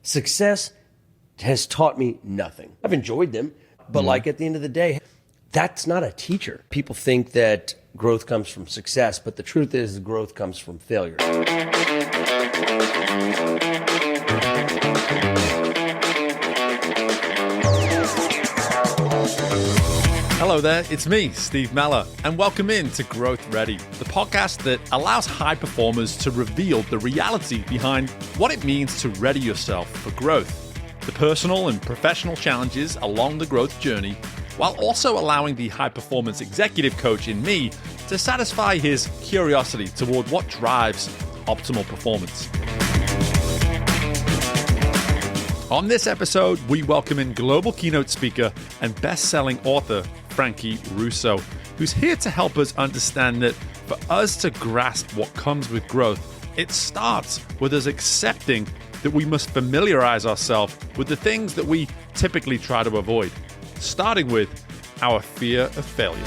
Success has taught me nothing. I've enjoyed them, but like at the end of the day, that's not a teacher. People think that growth comes from success, but the truth is growth comes from failure. Hello there, it's me, Steve Meller, and welcome in to GrowthReady, the podcast that allows high performers to reveal the reality behind what it means to ready yourself for growth, the personal and professional challenges along the growth journey, while also allowing the high-performance executive coach in me to satisfy his curiosity toward what drives optimal performance. On this episode, we welcome in global keynote speaker and best-selling author Frankie Russo, who's here to help us understand that for us to grasp what comes with growth, it starts with us accepting that we must familiarize ourselves with the things that we typically try to avoid, starting with our fear of failure.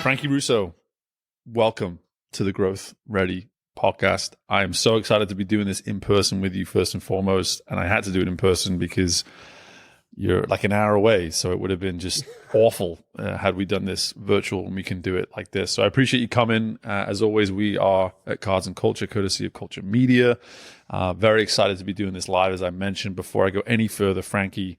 Frankie Russo, welcome to the GrowthReady podcast. I am so excited to be doing this in person with you first and foremost, and I had to do it in person because you're like an hour away, so it would have been just awful had we done this virtual, and we can do it like this. So I appreciate you coming. As always, we are at Cards and Culture, courtesy of Culture Media. Very excited to be doing this live, as I mentioned. Before I go any further, Frankie,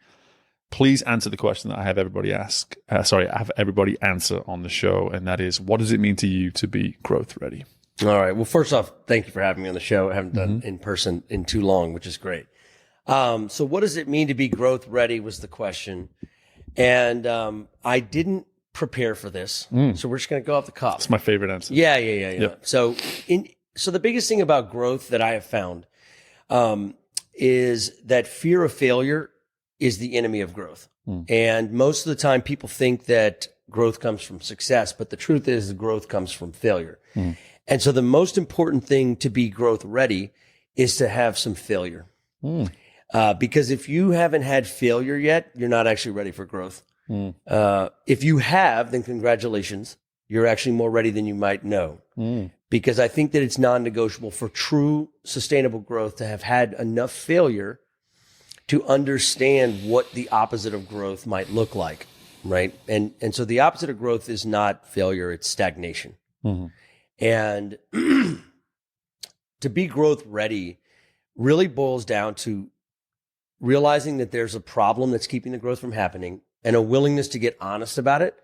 please answer the question that I have everybody ask. I have everybody answer on the show, and that is, what does it mean to you to be growth ready? All right. Well, first off, thank you for having me on the show. I haven't done in person in too long, which is great. So what does it mean to be growth ready was the question. And I didn't prepare for this. So we're just going to go off the cuff. That's my favorite answer. Yeah. Yep. So the biggest thing about growth that I have found is that fear of failure is the enemy of growth. And most of the time people think that growth comes from success, but the truth is growth comes from failure. And so the most important thing to be growth ready is to have some failure. Because if you haven't had failure yet, you're not actually ready for growth. If you have, then congratulations. You're actually more ready than you might know. Because I think that it's non-negotiable for true sustainable growth to have had enough failure to understand what the opposite of growth might look like, right? And so the opposite of growth is not failure, it's stagnation. And to be growth ready really boils down to realizing that there's a problem that's keeping the growth from happening and a willingness to get honest about it,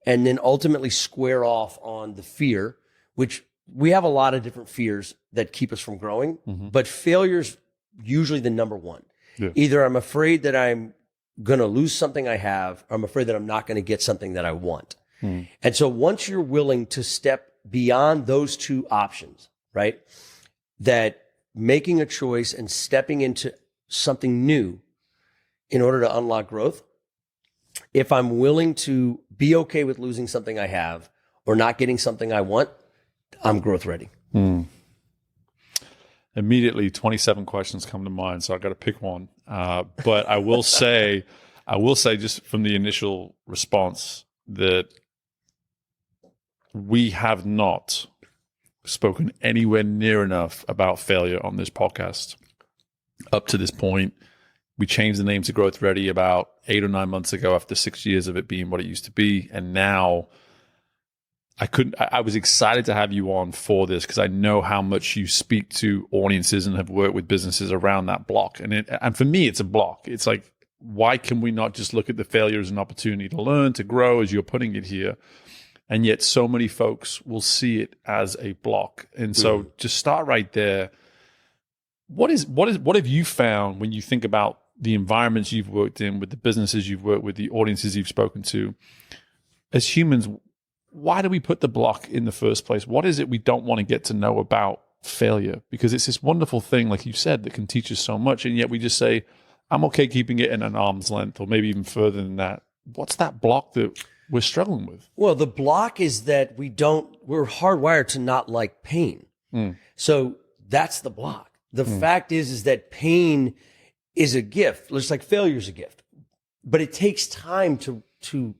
and then ultimately square off on the fear, which we have a lot of different fears that keep us from growing, but failure's usually the number one. Yeah. Either I'm afraid that I'm going to lose something I have, or I'm afraid that I'm not going to get something that I want. And so once you're willing to step beyond those two options, right, that making a choice and stepping into something new in order to unlock growth, if I'm willing to be okay with losing something I have or not getting something I want, I'm growth ready. Immediately 27 questions come to mind, so I got to pick one. But I will say just from the initial response that we have not spoken anywhere near enough about failure on this podcast up to this point. We changed the name to Growth Ready about 8 or 9 months ago after 6 years of it being what it used to be. And now I was excited to have you on for this because I know how much you speak to audiences and have worked with businesses around that block. And for me, it's a block. It's like, why can we not just look at the failure as an opportunity to learn, to grow, as you're putting it here? And yet so many folks will see it as a block. And so just start right there. What have you found when you think about the environments you've worked in, with the businesses you've worked with, the audiences you've spoken to? As humans, why do we put the block in the first place? What is it we don't want to get to know about failure? Because it's this wonderful thing, like you said, that can teach us so much. And yet we just say, I'm okay keeping it in an arm's length or maybe even further than that. What's that block that we're struggling with? Well, the block is that we're hardwired to not like pain. So that's the block. The fact is that pain is a gift, just like failure is a gift, but it takes time to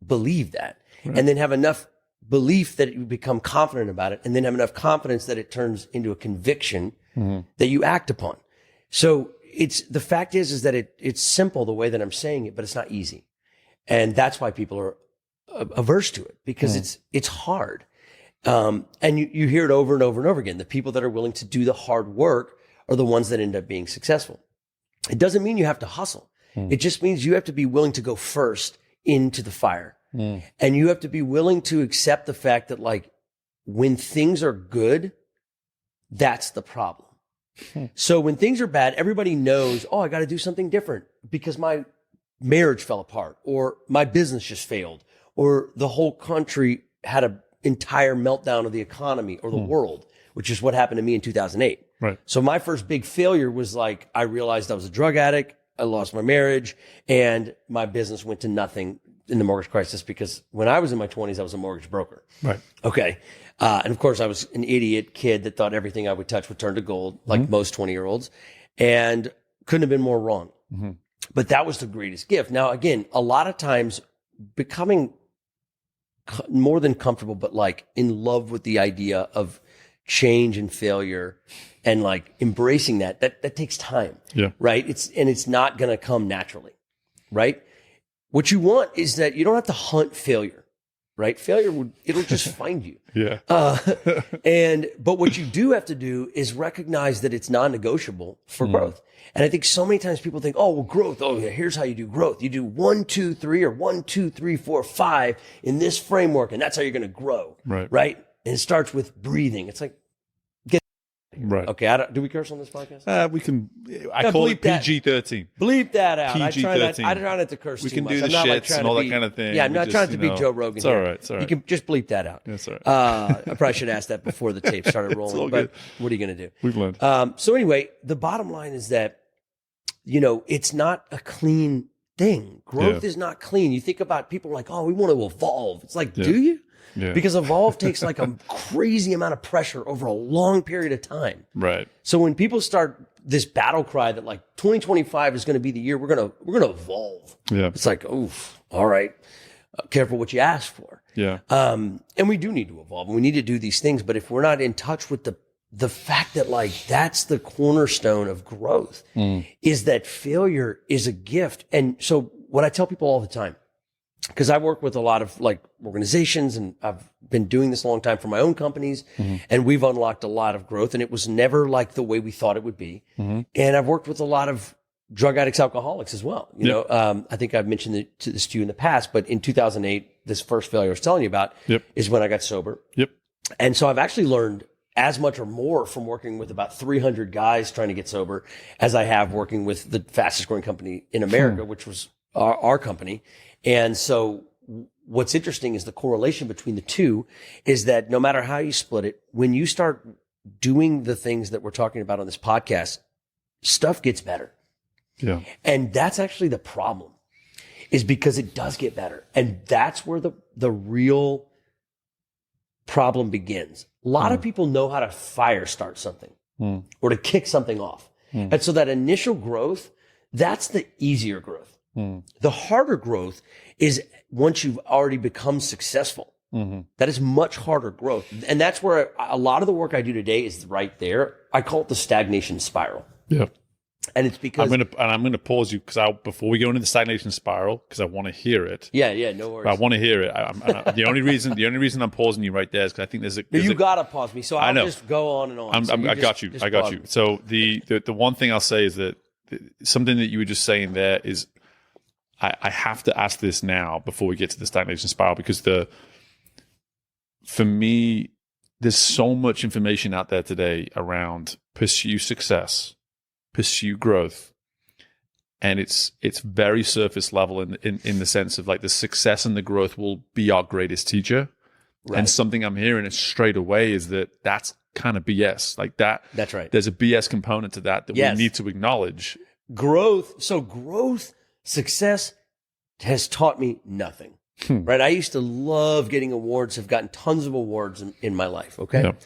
believe that and then have enough belief that you become confident about it, and then have enough confidence that it turns into a conviction that you act upon. So the fact is that it's simple the way that I'm saying it, but it's not easy. And that's why people are averse to it, because it's hard. And you hear it over and over and over again. The people that are willing to do the hard work are the ones that end up being successful. It doesn't mean you have to hustle. It just means you have to be willing to go first into the fire. And you have to be willing to accept the fact that, like, when things are good, that's the problem. So when things are bad, everybody knows, oh, I got to do something different because my marriage fell apart, or my business just failed, or the whole country had an entire meltdown of the economy or the world, which is what happened to me in 2008. Right. So my first big failure was, like, I realized I was a drug addict. I lost my marriage, and my business went to nothing in the mortgage crisis, because when I was in my 20s, I was a mortgage broker. Right. Okay. And of course, I was an idiot kid that thought everything I would touch would turn to gold, like most 20-year-olds, and couldn't have been more wrong. But that was the greatest gift. Now, again, a lot of times becoming more than comfortable, but like in love with the idea of change and failure, and like embracing that takes time. Yeah. Right. It's not going to come naturally. Right. What you want is that you don't have to hunt failure. Right. Failure it'll just find you. Yeah. But what you do have to do is recognize that it's non-negotiable for growth. And I think so many times people think, oh, well, growth. Oh, yeah, here's how you do growth. You do 1, 2, 3, or 1, 2, 3, 4, 5 in this framework. And that's how you're going to grow. Right. Right. And it starts with breathing. It's like, right. Okay. Do we curse on this podcast? We can, I call it PG-13. Bleep that out. PG-13. I try not to curse We too can much. do the I'm not, like, shits trying and all to that be, kind of thing. Yeah, I'm not trying to be Joe Rogan. It's all right. It's all right. You can just bleep that out. That's all right. I probably should ask that before the tape started rolling. all But good. what are you going to do? We've learned. So anyway, the bottom line is that, it's not a clean thing. Growth is not clean. You think about people like, oh, we want to evolve. It's like, do you? Yeah. Because evolve takes like a crazy amount of pressure over a long period of time. Right. So when people start this battle cry that, like, 2025 is going to be the year we're going to evolve. Yeah. It's like, oof, all right. Careful what you ask for. Yeah. And we do need to evolve, and we need to do these things. But if we're not in touch with the fact that, like, that's the cornerstone of growth, is that failure is a gift. And so what I tell people all the time, because I work with a lot of, like, organizations, and I've been doing this a long time for my own companies, and we've unlocked a lot of growth, and it was never like the way we thought it would be. And I've worked with a lot of drug addicts, alcoholics as well. I think I've mentioned this to you in the past, but in 2008, this first failure I was telling you about is when I got sober. And so I've actually learned as much or more from working with about 300 guys trying to get sober as I have working with the fastest growing company in America, which was our company. And so what's interesting is the correlation between the two is that no matter how you split it, when you start doing the things that we're talking about on this podcast, stuff gets better. Yeah. And that's actually the problem, is because it does get better. And that's where the real problem begins. A lot of people know how to fire start something or to kick something off. And so that initial growth, that's the easier growth. The harder growth is once you've already become successful. That is much harder growth. And that's where a lot of the work I do today is right there. I call it the stagnation spiral. Yeah. And it's because I'm gonna pause you before we go into the stagnation spiral, because I want to hear it. Yeah, no worries. I want to hear it. The only reason I'm pausing you right there is because I think you gotta pause me, so I'll just go on and on. I got you. So the one thing I'll say is that something that you were just saying there is, I have to ask this now before we get to the stagnation spiral, because for me, there's so much information out there today around pursue success, pursue growth, and it's very surface level in the sense of, like, the success and the growth will be our greatest teacher. Right. And something I'm hearing it straight away is that's kind of BS. Like that. That's right. There's a BS component to that we need to acknowledge. Growth, success has taught me nothing. Right? I used to love getting awards, have gotten tons of awards in my life. Okay. Yep.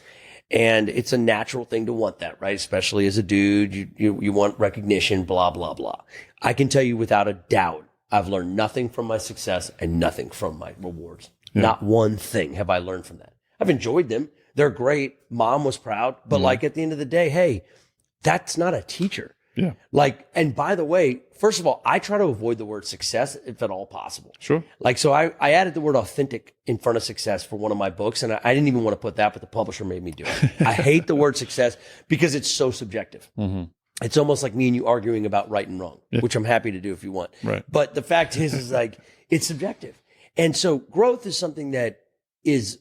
And it's a natural thing to want that, right? Especially as a dude, you want recognition, blah, blah, blah. I can tell you without a doubt, I've learned nothing from my success and nothing from my rewards. Not one thing have I learned from that. I've enjoyed them. They're great. Mom was proud. But like at the end of the day, hey, that's not a teacher. Yeah. Like, and by the way, first of all, I try to avoid the word success if at all possible. Sure. Like, so I added the word authentic in front of success for one of my books. And I didn't even want to put that, but the publisher made me do it. I hate the word success because it's so subjective. It's almost like me and you arguing about right and wrong, which I'm happy to do if you want. Right. But the fact is like, it's subjective. And so growth is something that is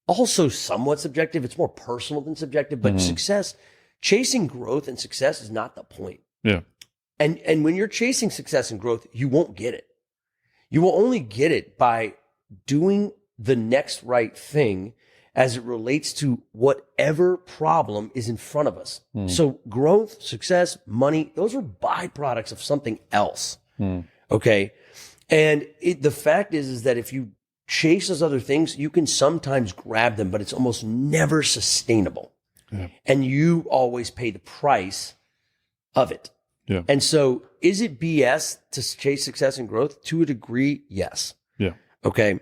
also somewhat subjective. It's more personal than subjective, but success, chasing growth and success is not the point. Yeah. And when you're chasing success and growth, you won't get it. You will only get it by doing the next right thing as it relates to whatever problem is in front of us. So growth, success, money, those are byproducts of something else. Okay. And the fact is that if you chase those other things, you can sometimes grab them, but it's almost never sustainable. Yeah. And you always pay the price of it. Yeah. And so is it BS to chase success and growth? To a degree, yes. Yeah. Okay.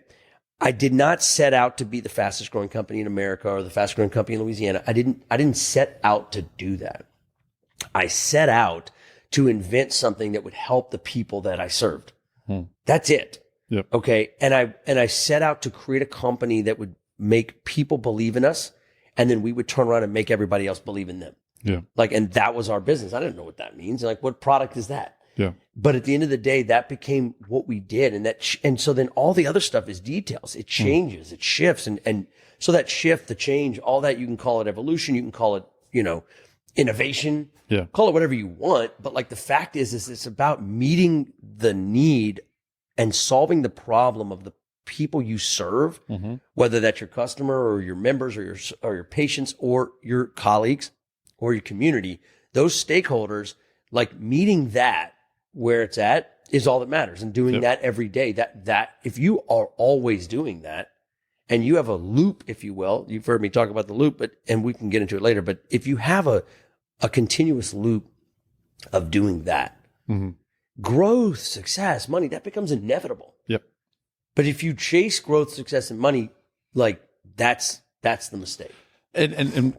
I did not set out to be the fastest growing company in America or the fastest growing company in Louisiana. I didn't set out to do that. I set out to invent something that would help the people that I served. That's it. Yep. Okay. And I set out to create a company that would make people believe in us. And then we would turn around and make everybody else believe in them. Yeah. Like, and that was our business. I didn't know what that means. Like, what product is that? Yeah. But at the end of the day, that became what we did. And so then all the other stuff is details. It changes, it shifts. And so that shift, the change, all that, you can call it evolution. You can call it, innovation. Yeah. Call it whatever you want. But like the fact is it's about meeting the need and solving the problem of the people you serve, whether that's your customer or your members or your patients or your colleagues or your community, those stakeholders, like meeting that where it's at is all that matters, and doing that every day. That if you are always doing that and you have a loop, if you will, you've heard me talk about the loop, and we can get into it later, but if you have a continuous loop of doing that, growth, success, money, that becomes inevitable. Yep. But if you chase growth, success, and money, like that's the mistake. And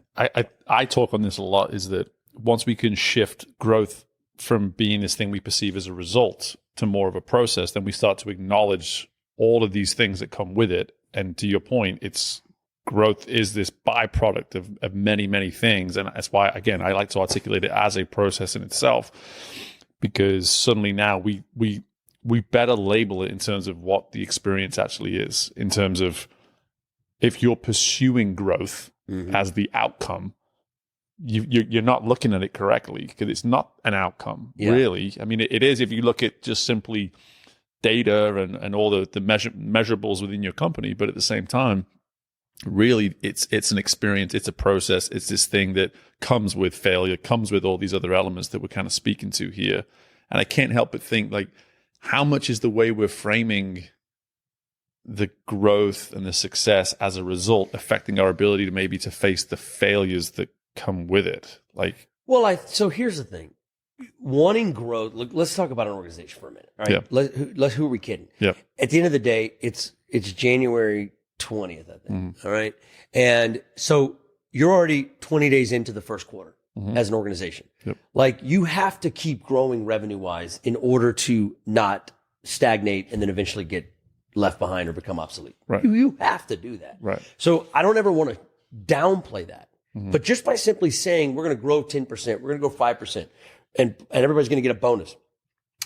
I talk on this a lot, is that once we can shift growth from being this thing we perceive as a result to more of a process, then we start to acknowledge all of these things that come with it. And to your point, it's growth is this byproduct of many, many things. And that's why, again, I like to articulate it as a process in itself, because suddenly now we better label it in terms of what the experience actually is, in terms of if you're pursuing growth as the outcome, you're not looking at it correctly, because it's not an outcome, really. I mean, it is if you look at just simply data and all the measurables within your company, but at the same time, really, it's an experience, it's a process, it's this thing that comes with failure, comes with all these other elements that we're kind of speaking to here. And I can't help but think, like, how much is the way we're framing the growth and the success as a result affecting our ability to maybe to face the failures that come with it? Like, well, so here's the thing. Wanting growth, look, let's talk about an organization for a minute. All right. Yeah. Who are we kidding? Yeah. At the end of the day, it's January 20th, I think. All right. And so you're already 20 days into the first quarter as an organization. Yep. Like, you have to keep growing revenue wise in order to not stagnate and then eventually get left behind or become obsolete. Right. You have to do that. Right. So I don't ever want to downplay that. But just by simply saying we're going to grow 10%, we're going to go 5%, and everybody's going to get a bonus.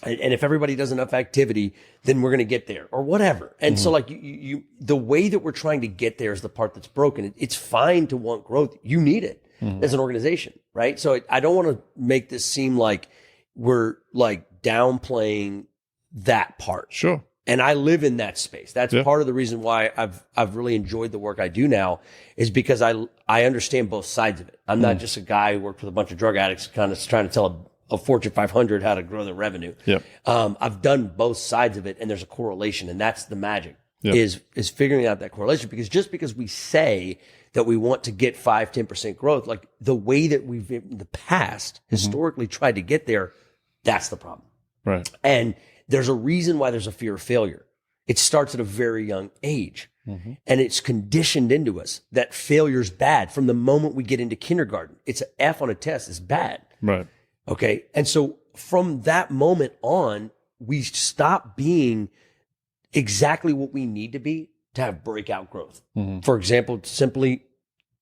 And if everybody does enough activity, then we're going to get there or whatever. And so like you, the way that we're trying to get there is the part that's broken. It's fine to want growth. You need it as an organization, right? So I don't want to make this seem like we're like downplaying that part. Sure. And I live in that space. That's part of the reason why I've really enjoyed the work I do now, is because I understand both sides of it. I'm not just a guy who worked with a bunch of drug addicts kind of trying to tell a Fortune 500 how to grow their revenue. Yep. I've done both sides of it, and there's a correlation, and that's the magic is figuring out that correlation. Because just because we say that we want to get 5-10% growth, like the way that we've in the past historically tried to get there, that's the problem. Right. And there's a reason why there's a fear of failure. It starts at a very young age. And it's conditioned into us that failure's bad from the moment we get into kindergarten. It's an F on a test is bad. Right. Okay. And so from that moment on, we stop being exactly what we need to be to have breakout growth. For example, simply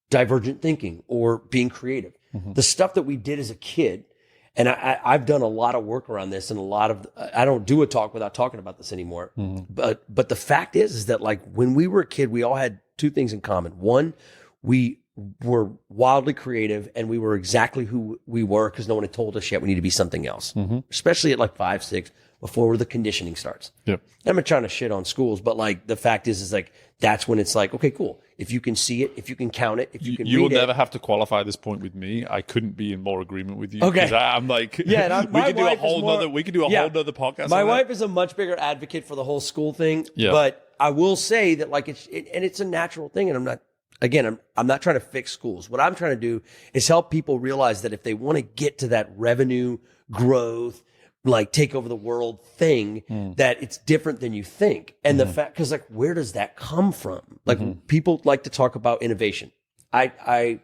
divergent thinking or being creative. The stuff that we did as a kid. And I've done a lot of work around this and I don't do a talk without talking about this anymore. But the fact is that like when we were a kid, we all had two things in common. One, we were wildly creative and we were exactly who we were because no one had told us yet we need to be something else, especially at like 5, 6, before the conditioning starts. Yep. I'm not trying to shit on schools, but like the fact is like, that's when it's like, okay, cool. If you can see it, if you can count it, if you can read it. You will never have to qualify this point with me. I couldn't be in more agreement with you. Okay. I'm like, yeah, we could do a whole nother podcast. My wife is a much bigger advocate for the whole school thing. Yeah. But I will say that like it's a natural thing. And I'm not trying to fix schools. What I'm trying to do is help people realize that if they want to get to that revenue growth, like take over the world thing, that it's different than you think. And the fact, cause like, where does that come from? Like people like to talk about innovation. I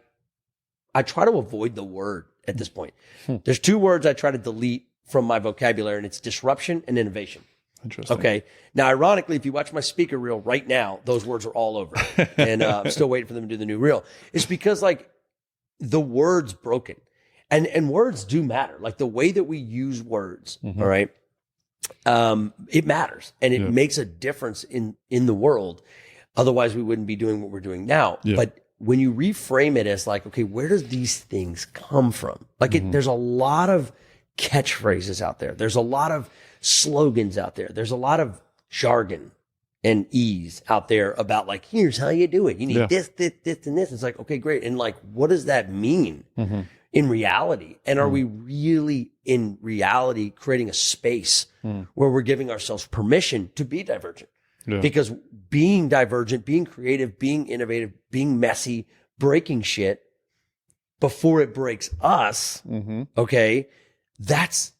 try to avoid the word at this point. There's 2 words I try to delete from my vocabulary and it's disruption and innovation. Interesting. Okay. Now, ironically, if you watch my speaker reel right now, those words are all over. And I'm still waiting for them to do the new reel. It's because like the word's broken. And words do matter. Like the way that we use words, all right, it matters. And it makes a difference in the world. Otherwise, we wouldn't be doing what we're doing now. Yeah. But when you reframe it as like, okay, where does these things come from? Like there's a lot of catchphrases out there. There's a lot of slogans out there. There's a lot of jargon and ease out there about like, here's how you do it. You need this, and this. It's like, okay, great. And like, what does that mean? In reality? And are we really in reality creating a space where we're giving ourselves permission to be divergent? Yeah. Because being divergent, being creative, being innovative, being messy, breaking shit before it breaks us, okay, that's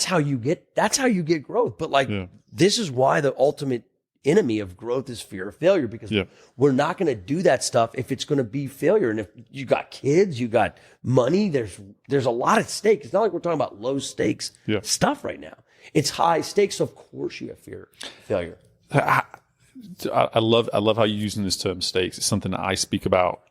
how you get growth. But like, this is why the ultimate enemy of growth is fear of failure, because we're not going to do that stuff if it's going to be failure. And if you got kids, you got money, there's a lot at stake. It's not like we're talking about low stakes stuff right now. It's high stakes. So of course you have fear of failure. I love how you're using this term stakes. It's something that I speak about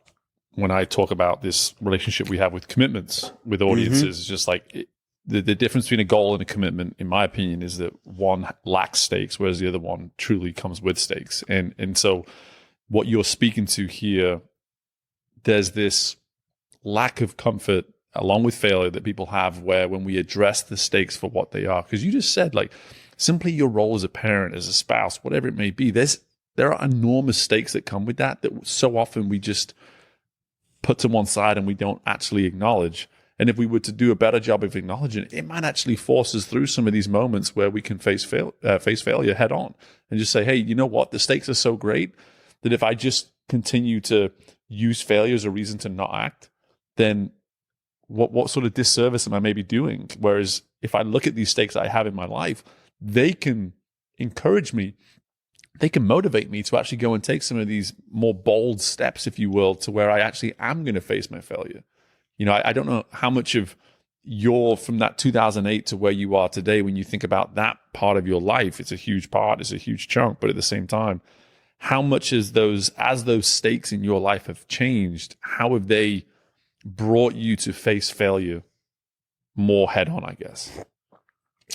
when I talk about this relationship we have with commitments with audiences. It's just like the difference between a goal and a commitment, in my opinion, is that one lacks stakes, whereas the other one truly comes with stakes. And so what you're speaking to here, there's this lack of comfort along with failure that people have where when we address the stakes for what they are, because you just said like simply your role as a parent, as a spouse, whatever it may be, there are enormous stakes that come with that so often we just put to one side and we don't actually acknowledge. And if we were to do a better job of acknowledging it, it might actually force us through some of these moments where we can face failure head on and just say, hey, you know what? The stakes are so great that if I just continue to use failure as a reason to not act, then what sort of disservice am I maybe doing? Whereas if I look at these stakes I have in my life, they can encourage me. They can motivate me to actually go and take some of these more bold steps, if you will, to where I actually am going to face my failure. You know, I don't know how much of your from that 2008 to where you are today, when you think about that part of your life, it's a huge part, it's a huge chunk, but at the same time, how much as those stakes in your life have changed, how have they brought you to face failure more head on, I guess?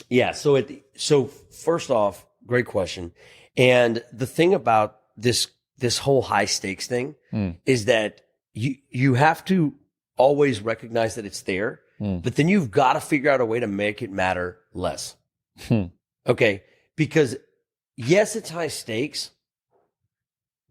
Yeah. So first off, great question. And the thing about this whole high stakes thing is that you have to always recognize that it's there, but then you've got to figure out a way to make it matter less. Okay. Because yes, it's high stakes,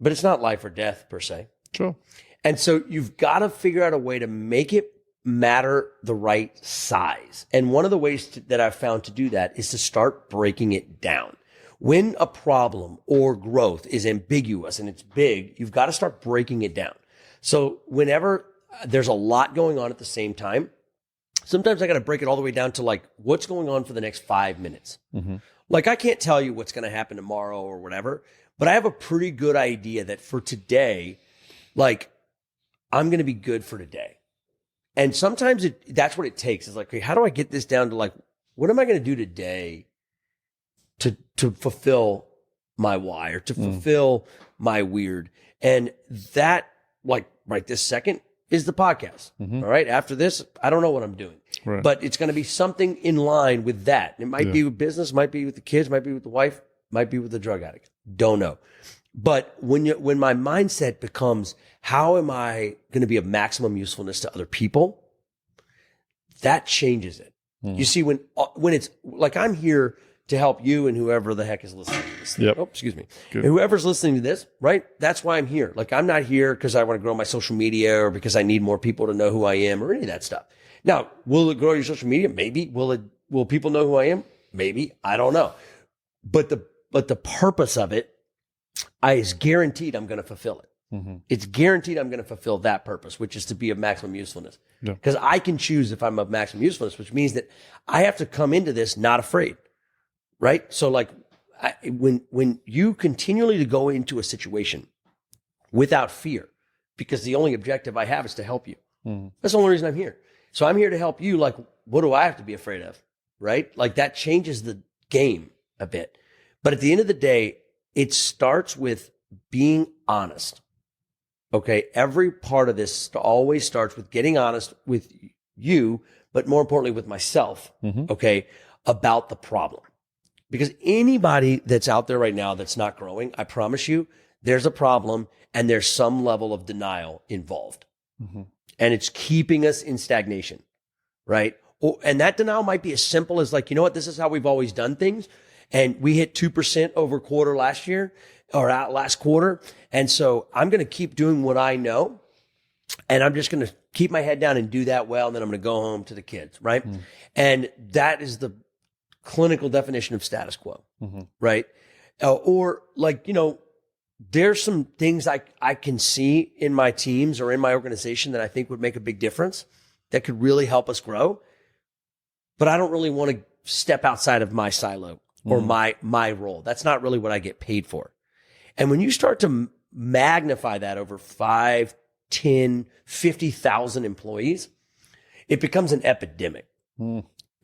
but it's not life or death per se. Sure. And so you've got to figure out a way to make it matter the right size. And one of the ways that I've found to do that is to start breaking it down. When a problem or growth is ambiguous and it's big, you've got to start breaking it down. So whenever there's a lot going on at the same time, sometimes I got to break it all the way down to like, what's going on for the next 5 minutes? Like, I can't tell you what's going to happen tomorrow or whatever, but I have a pretty good idea that for today, like, I'm going to be good for today. And sometimes that's what it takes. It's like, okay, how do I get this down to like, what am I going to do today to fulfill my why or to fulfill my weird? And that, like, right this second is the podcast. All right. After this, I don't know what I'm doing, but it's going to be something in line with that. It might be with business, might be with the kids, might be with the wife, might be with the drug addict. Don't know. But when my mindset becomes, how am I going to be of maximum usefulness to other people? That changes it. You see, when it's like, I'm here to help you and whoever the heck is listening to this. Oh, excuse me. And whoever's listening to this, right? That's why I'm here. Like, I'm not here because I want to grow my social media or because I need more people to know who I am or any of that stuff. Now, will it grow your social media? Maybe. Will people know who I am? Maybe. I don't know. But the purpose of it, is guaranteed I'm going to fulfill it. It's guaranteed I'm going to fulfill that purpose, which is to be of maximum usefulness. Because I can choose if I'm of maximum usefulness, which means that I have to come into this not afraid. Right? So like, when you continually to go into a situation without fear, because the only objective I have is to help you. That's the only reason I'm here. So I'm here to help you. Like, what do I have to be afraid of? Right? Like, that changes the game a bit. But at the end of the day, it starts with being honest. Okay. Every part of this always starts with getting honest with you, but more importantly with myself. Okay. About the problem. Because anybody that's out there right now that's not growing, I promise you, there's a problem and there's some level of denial involved. And it's keeping us in stagnation, right? And that denial might be as simple as like, you know what, this is how we've always done things. And we hit 2% over quarter last year or last quarter. And so I'm going to keep doing what I know. And I'm just going to keep my head down and do that well. And then I'm going to go home to the kids, right? And that is the clinical definition of status quo, right? Or like, you know, there's some things I can see in my teams or in my organization that I think would make a big difference that could really help us grow. But I don't really want to step outside of my silo or my role. That's not really what I get paid for. And when you start to magnify that over 5, 10, 50,000 employees, it becomes an epidemic.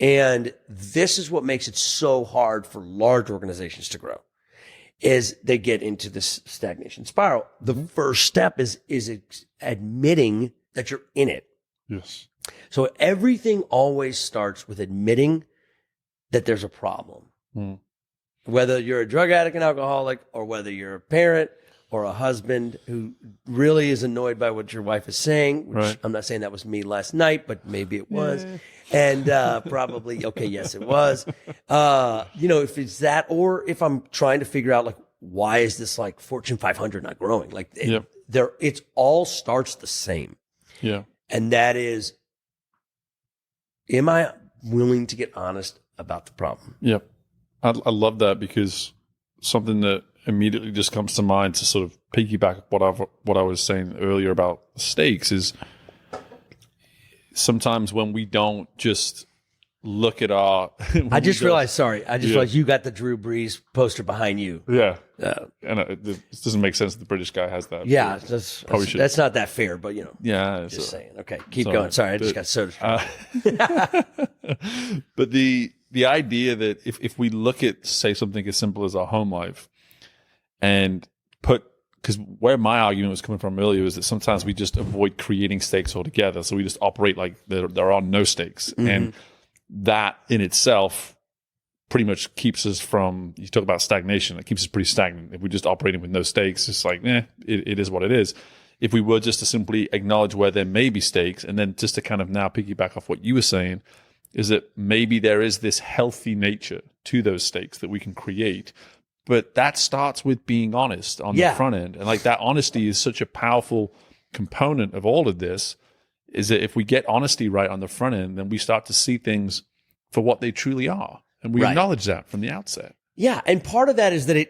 And this is what makes it so hard for large organizations to grow, is they get into this stagnation spiral. The first step is admitting that you're in it. Yes. So everything always starts with admitting that there's a problem. Whether you're a drug addict and alcoholic, or whether you're a parent or a husband who really is annoyed by what your wife is saying, which I'm not saying that was me last night, but maybe it was. And probably, okay, yes, it was. You know, if it's that, or if I'm trying to figure out, like, why is this like Fortune 500 not growing? Like, it's all starts the same. And that is, am I willing to get honest about the problem? I love that, because something that immediately just comes to mind to sort of piggyback what I was saying earlier about stakes is sometimes when we don't just look at our... I just realized you got the Drew Brees poster behind you. And it doesn't make sense that the British guy has that. That's not that fair, but you know. Just saying. Okay, keep going. Sorry, I just got so distracted. But the idea that if we look at, say, something as simple as our home life and because where my argument was coming from earlier is that sometimes we just avoid creating stakes altogether. So we just operate like there are no stakes. And that in itself pretty much keeps us from, you talk about stagnation, it keeps us pretty stagnant. If we're just operating with no stakes, it's like, it is what it is. If we were just to simply acknowledge where there may be stakes, and then just to kind of now piggyback off what you were saying, is that maybe there is this healthy nature to those stakes that we can create. But that starts with being honest on the front end. And like, that honesty is such a powerful component of all of this, is that if we get honesty right on the front end, then we start to see things for what they truly are. And we acknowledge that from the outset. Yeah. And part of that is that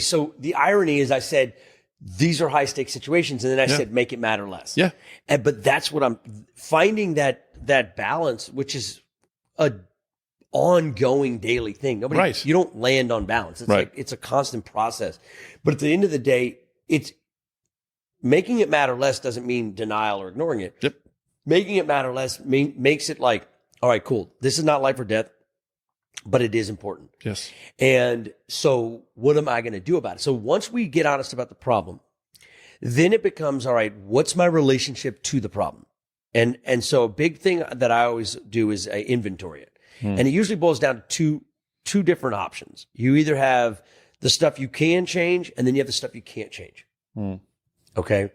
so the irony is I said, these are high stakes situations. And then I said, make it matter less. But that's what I'm finding, that balance, which is ongoing daily thing. Right. You don't land on balance. It's Right. like, it's a constant process. But at the end of the day, it's making it matter less doesn't mean denial or ignoring it. Yep. Making it matter less makes it like, all right, cool. This is not life or death, but it is important. Yes. And so what am I going to do about it? So once we get honest about the problem, then it becomes, all right, what's my relationship to the problem? And so a big thing that I always do is I inventory it. And it usually boils down to two different options. You either have the stuff you can change, and then you have the stuff you can't change. Okay.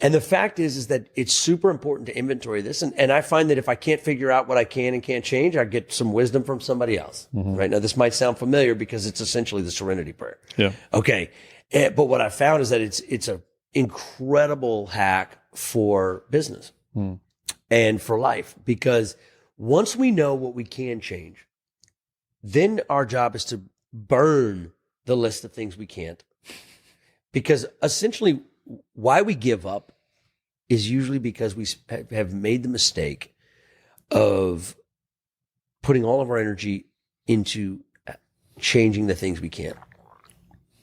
And the fact is that it's super important to inventory this. And I find that if I can't figure out what I can and can't change, I get some wisdom from somebody else. Right now, this might sound familiar because it's essentially the serenity prayer. Yeah. Okay. But what I found is that it's a incredible hack for business and for life, because once we know what we can change, then our job is to burn the list of things we can't. Because essentially, why we give up is usually because we have made the mistake of putting all of our energy into changing the things we can't.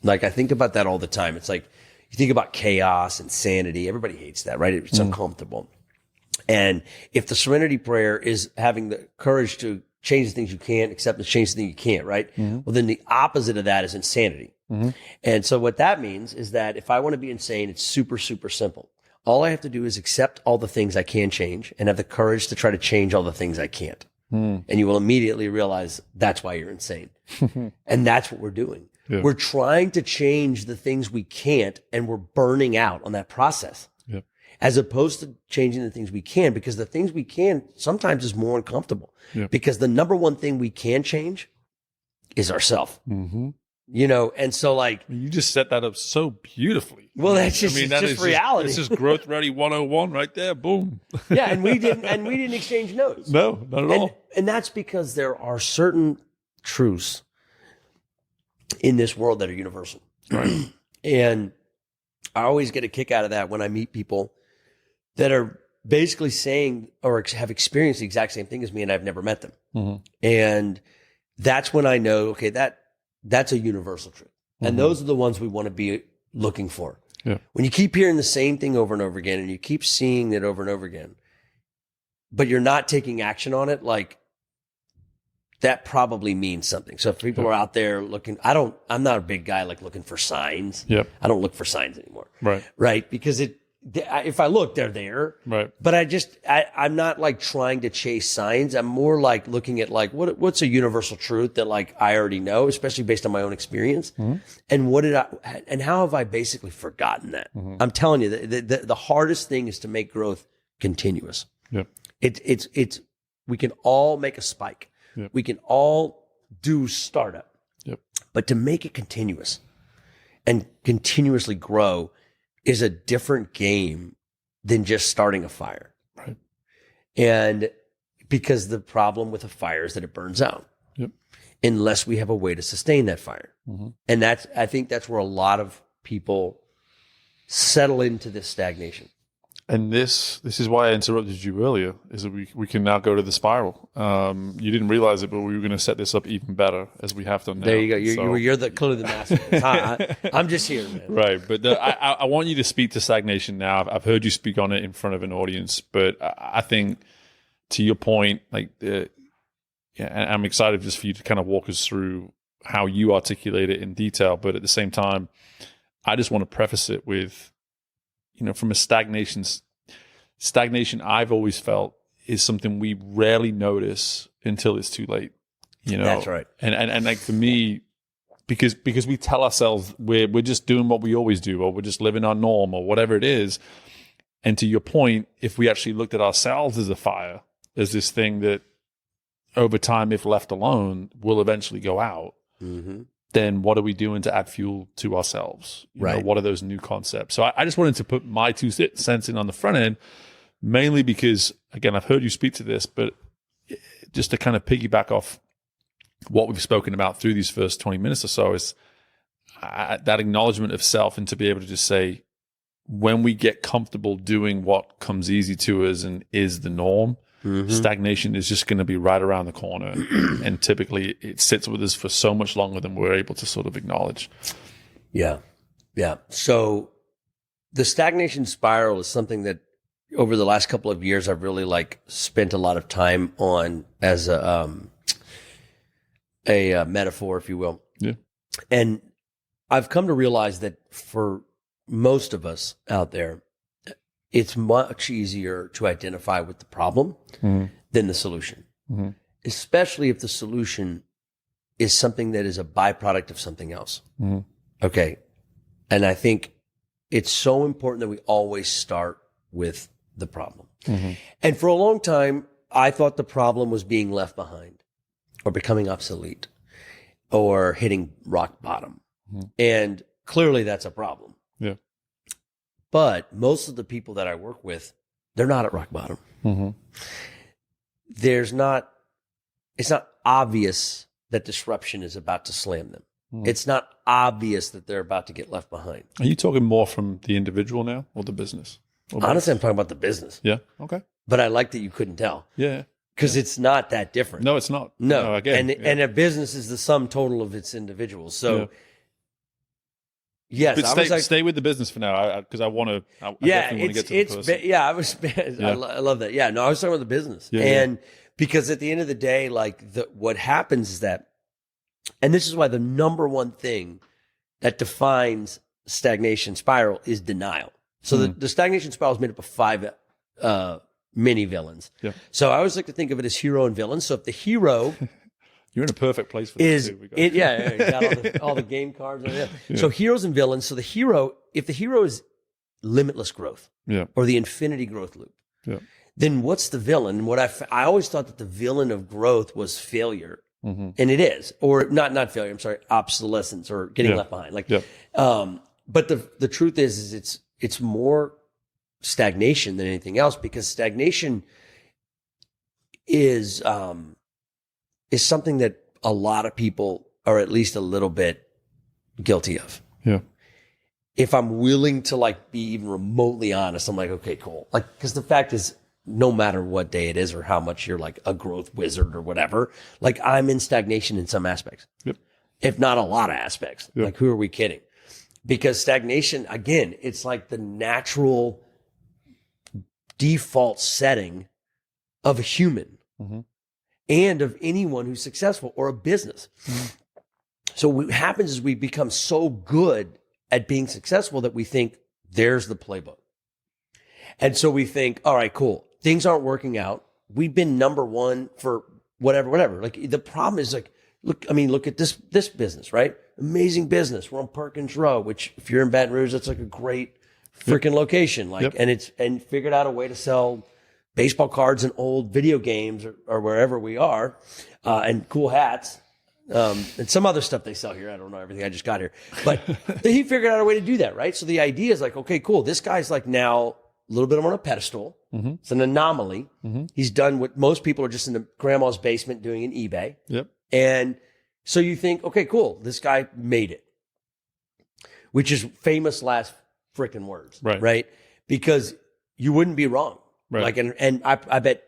Like, I think about that all the time. It's like, you think about chaos and sanity. Everybody hates that, right? It's uncomfortable. And if the serenity prayer is having the courage to change the things you can't, acceptance, change the things you can't, right? Well, then the opposite of that is insanity. And so what that means is that if I want to be insane, it's super, super simple. All I have to do is accept all the things I can change and have the courage to try to change all the things I can't. And you will immediately realize that's why you're insane. And that's what we're doing. Yeah. We're trying to change the things we can't, and we're burning out on that process. Yep. As opposed to changing the things we can, because the things we can sometimes is more uncomfortable. Yep. Because the number one thing we can change is ourself. You know, and so like, you just set that up so beautifully. Well, that's just, just reality. This is Growth Ready 101 right there. Boom. Yeah, and we didn't exchange notes. No, not at all. And that's because there are certain truths in this world that are universal. Right. And I always get a kick out of that when I meet people that are basically saying or have experienced the exact same thing as me, and I've never met them. And that's when I know, okay, that's a universal truth. And those are the ones we want to be looking for. Yeah. When you keep hearing the same thing over and over again, and you keep seeing it over and over again, but you're not taking action on it, like, that probably means something. So if people are out there looking, I'm not a big guy like looking for signs. Yep. I don't look for signs anymore. Right. Right. Because if I look, they're there. Right. But I'm not like trying to chase signs. I'm more like looking at like, what's a universal truth that like I already know, especially based on my own experience. And how have I basically forgotten that? I'm telling you that the hardest thing is to make growth continuous. Yep. We can all make a spike. Yep. We can all do startup, but to make it continuous and continuously grow is a different game than just starting a fire. Right. And because the problem with a fire is that it burns out unless we have a way to sustain that fire. And I think that's where a lot of people settle into this stagnation. And this is why I interrupted you earlier, is that we can now go to the spiral. You didn't realize it, but we were going to set this up even better, as we have done now. There you go. You're clearly the master. I'm just here, man. Right. But I want you to speak to stagnation now. I've heard you speak on it in front of an audience, but I think to your point, like, I'm excited just for you to kind of walk us through how you articulate it in detail. But at the same time, I just want to preface it with, from a stagnation, I've always felt is something we rarely notice until it's too late. That's right. And like for me, because we tell ourselves we're just doing what we always do, or we're just living our norm, or whatever it is. And to your point, if we actually looked at ourselves as a fire, as this thing that over time, if left alone, will eventually go out. Then what are we doing to add fuel to ourselves? What are those new concepts? So I just wanted to put my 2 cents in on the front end, mainly because, again, I've heard you speak to this, but just to kind of piggyback off what we've spoken about through these first 20 minutes or so is that acknowledgement of self, and to be able to just say, when we get comfortable doing what comes easy to us and is the norm, Stagnation is just going to be right around the corner. And typically it sits with us for so much longer than we're able to sort of acknowledge. Yeah. Yeah. So the stagnation spiral is something that over the last couple of years, I've really like spent a lot of time on as a metaphor, if you will. Yeah. And I've come to realize that for most of us out there, it's much easier to identify with the problem than the solution, especially if the solution is something that is a byproduct of something else. Okay. And I think it's so important that we always start with the problem. And for a long time, I thought the problem was being left behind or becoming obsolete or hitting rock bottom. And clearly that's a problem. Yeah. But most of the people that I work with, they're not at rock bottom. It's not obvious that disruption is about to slam them. It's not obvious that they're about to get left behind. Are you talking more from the individual now or the business? Honestly, I'm talking about the business. Yeah. Okay. But I like that you couldn't tell. Yeah. Because it's not that different. No, it's not. No. Again, and a business is the sum total of its individuals. So, yes. But stay with the business for now because I want to. I definitely want to get to the person. I love that. Yeah. No, I was talking about the business. Because at the end of the day, like what happens is that, and this is why the number one thing that defines stagnation spiral is denial. So the stagnation spiral is made up of 5 mini villains. Yeah. So I always like to think of it as hero and villain. So if the hero you're in a perfect place for this too. You got all the game cards. So heroes and villains. So if the hero is limitless growth or the infinity growth loop, then what's the villain? And what I always thought that the villain of growth was failure. And it is, or not failure. I'm sorry, obsolescence or getting left behind. But the truth is it's more stagnation than anything else, because stagnation is something that a lot of people are at least a little bit guilty of. Yeah. If I'm willing to like be even remotely honest, I'm like, okay, cool. Like, because the fact is, no matter what day it is or how much you're like a growth wizard or whatever, like I'm in stagnation in some aspects, if not a lot of aspects. Like, who are we kidding? Because stagnation, again, it's like the natural default setting of a human and of anyone who's successful or a business. So what happens is we become so good at being successful that we think there's the playbook. And so we think, all right, cool. Things aren't working out. We've been number one for whatever. Like the problem is like, look at this business, right? Amazing business. We're on Perkins Row, which if you're in Baton Rouge, that's like a great freaking location. Like, and figured out a way to sell baseball cards and old video games or wherever we are, and cool hats. And some other stuff they sell here. I don't know everything. I just got here. But he figured out a way to do that, right? So the idea is like, okay, cool. This guy's like now a little bit on a pedestal. It's an anomaly. He's done what most people are just in the grandma's basement doing in eBay. And so you think, okay, cool. This guy made it, which is famous last freaking words, right? Because you wouldn't be wrong. Like, and I bet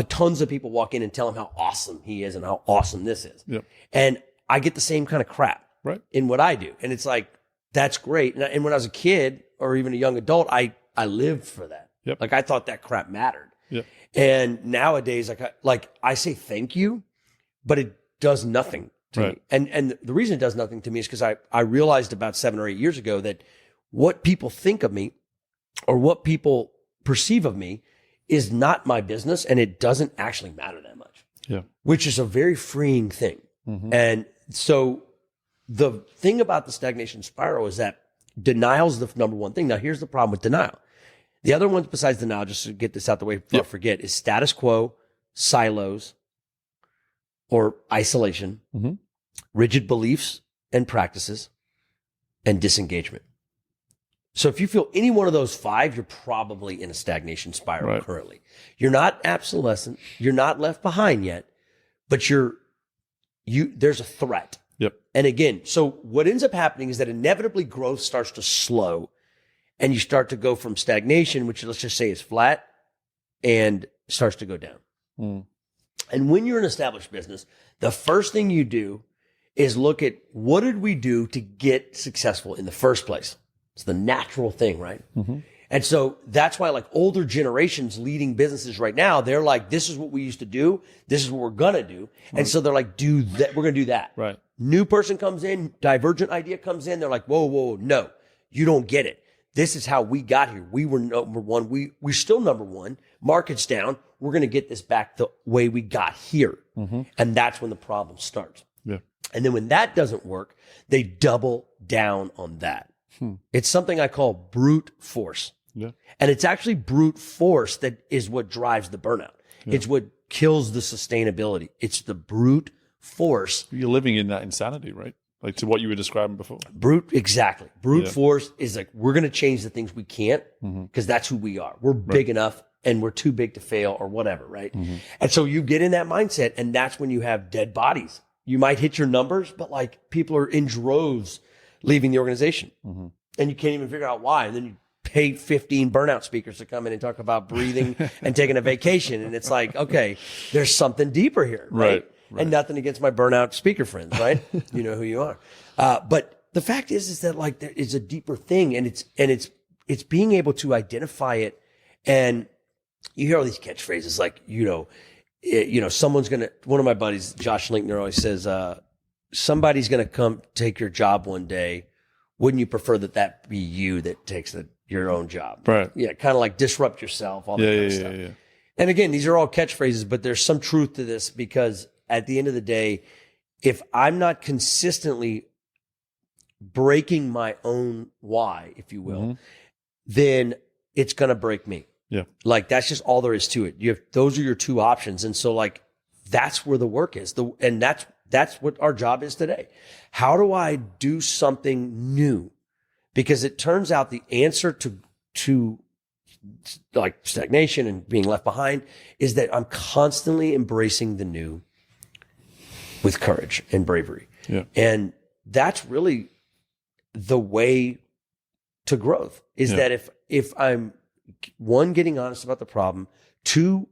tons of people walk in and tell him how awesome he is and how awesome this is. And I get the same kind of crap in what I do. And it's like, that's great. And when I was a kid or even a young adult, I lived for that. Like I thought that crap mattered. And nowadays, I say thank you, but it does nothing to me. And the reason it does nothing to me is because I realized about 7 or 8 years ago that what people think of me or what people perceive of me is not my business, and it doesn't actually matter that much. Which is a very freeing thing. And so the thing about the stagnation spiral is that denial is the number one thing. Now, here's the problem with denial. The other ones besides denial, just to get this out the way before I forget, is status quo, silos, or isolation, rigid beliefs and practices, and disengagement. So if you feel any one of those 5, you're probably in a stagnation spiral currently. You're not obsolescent. You're not left behind yet, but there's a threat. And again, so what ends up happening is that inevitably growth starts to slow, and you start to go from stagnation, which let's just say is flat, and starts to go down. And when you're an established business, the first thing you do is look at what did we do to get successful in the first place? It's the natural thing, right? And so that's why like older generations leading businesses right now, they're like, this is what we used to do. This is what we're going to do. And so they're like, do that. We're going to do that. Right. New person comes in, divergent idea comes in. They're like, whoa, no, you don't get it. This is how we got here. We were number one. We're still number one. Market's down. We're going to get this back the way we got here. And that's when the problem starts. Yeah. And then when that doesn't work, they double down on that. It's something I call brute force. Yeah. And it's actually brute force that is what drives the burnout. Yeah. It's what kills the sustainability. It's the brute force. You're living in that insanity, right? Like to what you were describing before. Exactly. Brute force is like, we're going to change the things we can't because that's who we are. We're big enough and we're too big to fail or whatever, right? And so you get in that mindset and that's when you have dead bodies. You might hit your numbers, but like people are in droves leaving the organization and you can't even figure out why. And then you pay 15 burnout speakers to come in and talk about breathing and taking a vacation. And it's like, okay, there's something deeper here, right? And nothing against my burnout speaker friends, right? You know who you are. But the fact is that like there is a deeper thing and it's being able to identify it. And you hear all these catchphrases like, someone's going to, one of my buddies, Josh Linkner, always says, somebody's going to come take your job one day. Wouldn't you prefer that be you that takes your own job? Right. Yeah. Kind of like disrupt yourself, all that kind of stuff. Yeah. And again, these are all catchphrases, but there's some truth to this because at the end of the day, if I'm not consistently breaking my own why, if you will, then it's going to break me. Yeah. Like that's just all there is to it. Those are your two options. And so like, that's where the work is. And that's what our job is today. How do I do something new? Because it turns out the answer to like stagnation and being left behind is that I'm constantly embracing the new with courage and bravery. Yeah. And that's really the way to growth is that if I'm one, getting honest about the problem, two,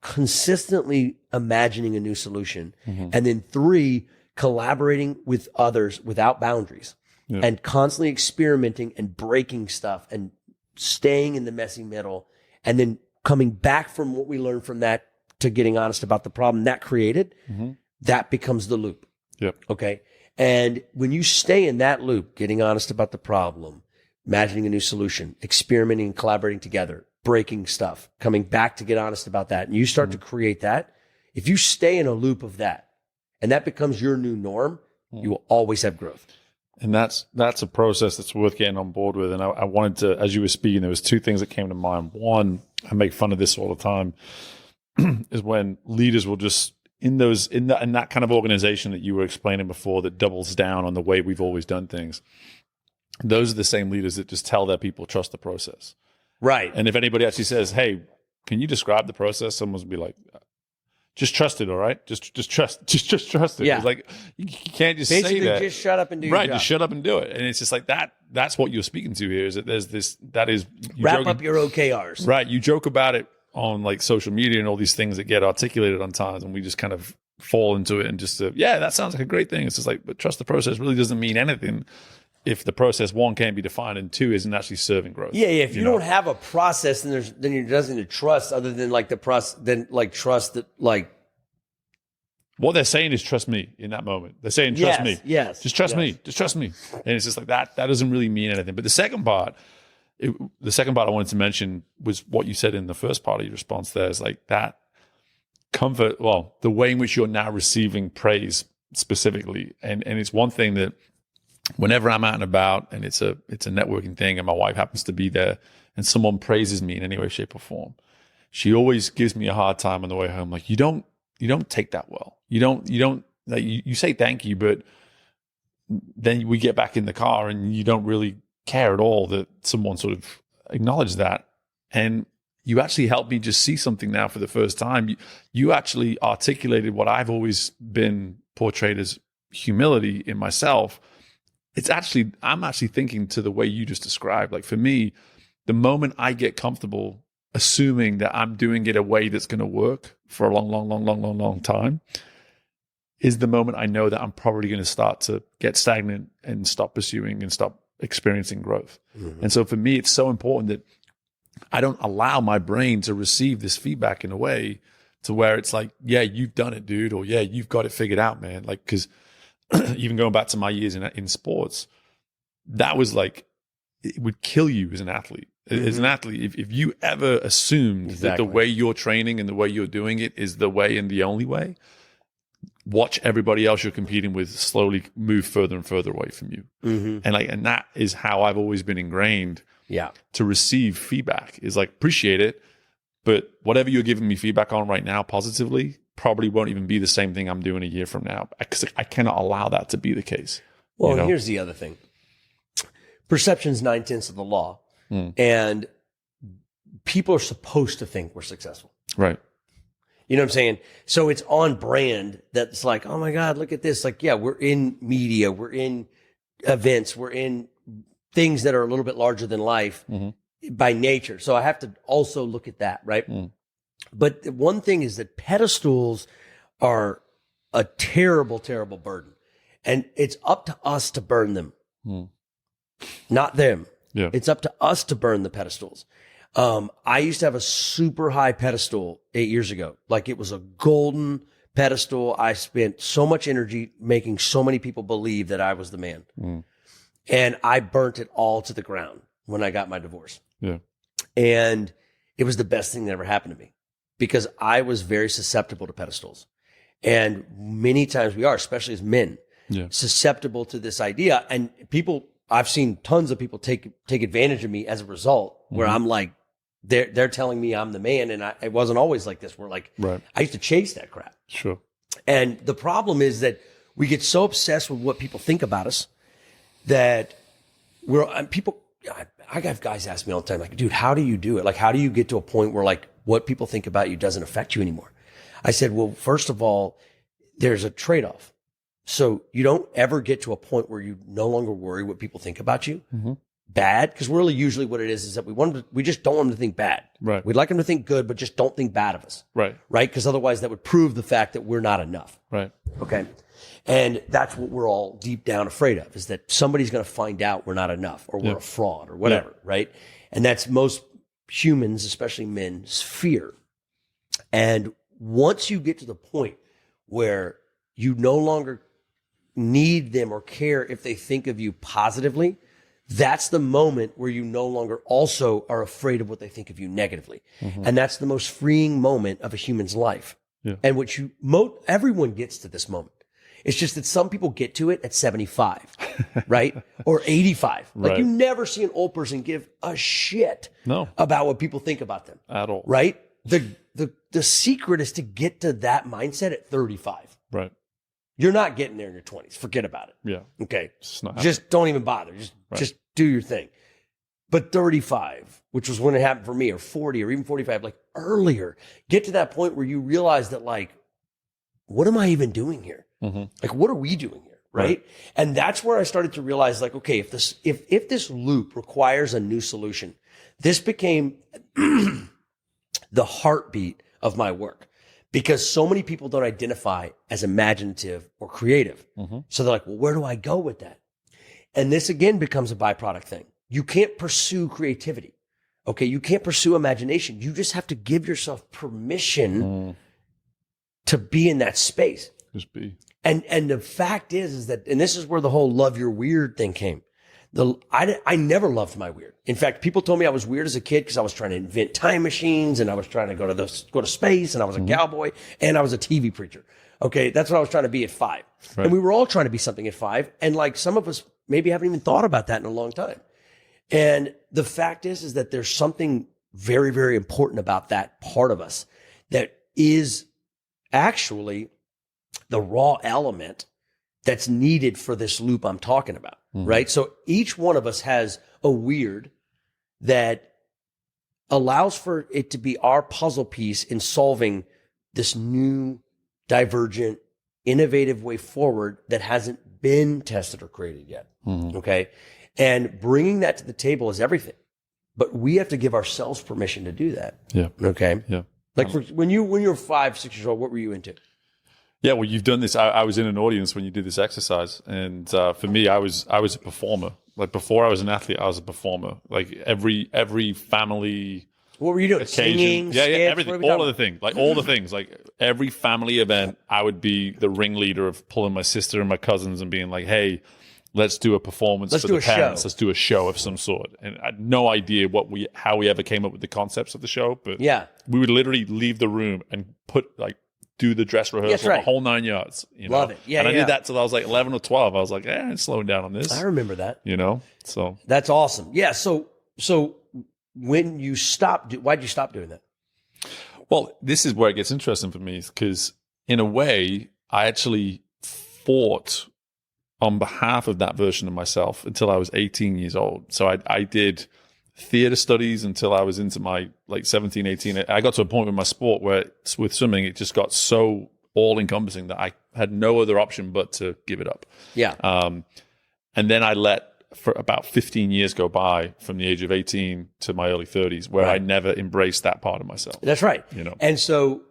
consistently imagining a new solution, and then three, collaborating with others without boundaries and constantly experimenting and breaking stuff and staying in the messy middle and then coming back from what we learned from that to getting honest about the problem that created, that becomes the loop. Yep. Okay. And when you stay in that loop, getting honest about the problem, imagining a new solution, experimenting and collaborating together, breaking stuff, coming back to get honest about that, and you start to create that, if you stay in a loop of that and that becomes your new norm, you will always have growth. And that's a process that's worth getting on board with. And I wanted to, as you were speaking, there was two things that came to mind. One, I make fun of this all the time, is when leaders will just in that kind of organization that you were explaining before that doubles down on the way we've always done things. Those are the same leaders that just tell their people trust the process. Right. And if anybody actually says, "Hey, can you describe the process?" Someone's be like, "Just trust it, all right? Just trust it." Yeah. It's like you can't just basically say that. Just shut up and do your right. job. Just shut up and do it. And it's just like that. That's what you're speaking to here. Is that there's this that is wrap up your OKRs. Right. You joke about it on like social media and all these things that get articulated on times, and we just kind of fall into it and just that sounds like a great thing. It's just like, but trust the process really doesn't mean anything if the process, one, can't be defined, and two, isn't actually serving growth. Yeah. If you don't have a process, then you're nothing to trust other than like the process, then like trust that like. What they're saying is trust me in that moment. They're saying trust me. Yes. Just trust me. Just trust me. And it's just like that doesn't really mean anything. But the second part I wanted to mention was what you said in the first part of your response there is like that comfort, well, the way in which you're now receiving praise specifically. And it's one thing that whenever I'm out and about and it's a networking thing and my wife happens to be there and someone praises me in any way, shape, or form, she always gives me a hard time on the way home. Like, you don't take that well. You don't like you say thank you, but then we get back in the car and you don't really care at all that someone sort of acknowledged that. And you actually helped me just see something now for the first time. You actually articulated what I've always been portrayed as humility in myself. I'm actually thinking to the way you just described. Like for me, the moment I get comfortable assuming that I'm doing it a way that's going to work for a long time is the moment I know that I'm probably going to start to get stagnant and stop pursuing and stop experiencing growth. Mm-hmm. And so for me, it's so important that I don't allow my brain to receive this feedback in a way to where it's like, yeah, you've done it, dude, or yeah, you've got it figured out, man. Like, because even going back to my years in sports, that was like, it would kill you as an athlete. Mm-hmm. As an athlete, if you ever assumed that the way you're training and the way you're doing it is the way and the only way, watch everybody else you're competing with slowly move further and further away from you. Mm-hmm. And that is how I've always been ingrained to receive feedback, is like, appreciate it, but whatever you're giving me feedback on right now positively probably won't even be the same thing I'm doing a year from now, because I cannot allow that to be the case. Well, and here's the other thing. Perception's 9/10 of the law. And people are supposed to think we're successful. Right. You know what I'm saying? So it's on brand that's like, oh my God, look at this. Like, yeah, we're in media, we're in events, we're in things that are a little bit larger than life by nature. So I have to also look at that, right? But the one thing is that pedestals are a terrible, terrible burden. And it's up to us to burn them, not them. Yeah. It's up to us to burn the pedestals. I used to have a super high pedestal 8 years ago. Like, it was a golden pedestal. I spent so much energy making so many people believe that I was the man. And I burnt it all to the ground when I got my divorce. Yeah. And it was the best thing that ever happened to me, because I was very susceptible to pedestals. And many times we are, especially as men, susceptible to this idea. And I've seen tons of people take advantage of me as a result, where I'm like, they're telling me I'm the man, and it wasn't always like this. We're like, I used to chase that crap. Sure. And the problem is that we get so obsessed with what people think about us that I have guys ask me all the time, like, dude, how do you do it? Like, how do you get to a point where, like, what people think about you doesn't affect you anymore? I said, well, first of all, there's a trade-off. So you don't ever get to a point where you no longer worry what people think about you. Bad, because really usually what it is that we just don't want them to think bad. Right. We'd like them to think good, but just don't think bad of us. Right. Right? Because otherwise that would prove the fact that we're not enough. Right. Okay. And that's what we're all deep down afraid of, is that somebody's going to find out we're not enough, or we're a fraud, or whatever. Right. And that's most humans, especially men's fear. And once you get to the point where you no longer need them or care if they think of you positively, that's the moment where you no longer also are afraid of what they think of you negatively. And that's the most freeing moment of a human's life. And which everyone gets to this moment. It's just that some people get to it at 75, right? Or 85. Like, you never see an old person give a shit about what people think about them. At all. Right? The secret is to get to that mindset at 35. Right. You're not getting there in your 20s. Forget about it. Yeah. Okay. Just don't even bother. Just do your thing. But 35, which was when it happened for me, or 40, or even 45, like earlier, get to that point where you realize that, like, what am I even doing here? Like, what are we doing here? Right? And that's where I started to realize, like, okay, if this loop requires a new solution, this became the heartbeat of my work. Because so many people don't identify as imaginative or creative. So they're like, well, where do I go with that? And this again becomes a byproduct thing. You can't pursue creativity. Okay. You can't pursue imagination. You just have to give yourself permission to be in that space. Just be. And the fact is that, and this is where the whole love your weird thing came. I never loved my weird. In fact, people told me I was weird as a kid because I was trying to invent time machines, and I was trying to go to space, and I was a cowboy, and I was a TV preacher. Okay. That's what I was trying to be at 5. Right. And we were all trying to be something at 5. And like, some of us maybe haven't even thought about that in a long time. And the fact is that there's something very, very important about that part of us that is actually the raw element that's needed for this loop I'm talking about, right? So each one of us has a weird that allows for it to be our puzzle piece in solving this new, divergent, innovative way forward that hasn't been tested or created yet, okay? And bringing that to the table is everything. but we have to give ourselves permission to do that. Yeah. Okay. Yeah. Like when you were 5, 6 years old, what were you into? Yeah, well, you've done this. I was in an audience when you did this exercise, and for me, I was a performer. Like before I was an athlete, I was a performer. Like every family. What were you doing? Occasion, Singing, yeah, skits? everything, all of the things, like all the things, like every family event, I would be the ringleader of pulling my sister and my cousins and being like, "Hey, let's do a performance for the parents. Let's do a show of some sort." And I had no idea how we ever came up with the concepts of the show, but we would literally leave the room and do the dress rehearsal, the whole 9 yards. Love it. Yeah, and I did that till I was like 11 or 12. I was like, I'm slowing down on this. I remember that. So that's awesome. Yeah. So when you stopped, why'd you stop doing that? Well, this is where it gets interesting for me because in a way, I actually fought on behalf of that version of myself until I was 18 years old. So I did theater studies until I was into my 17, 18. I got to a point with my sport where with swimming, it just got so all encompassing that I had no other option but to give it up. Yeah. And then I let for about 15 years go by from the age of 18 to my early 30s where I never embraced that part of myself. That's right. And so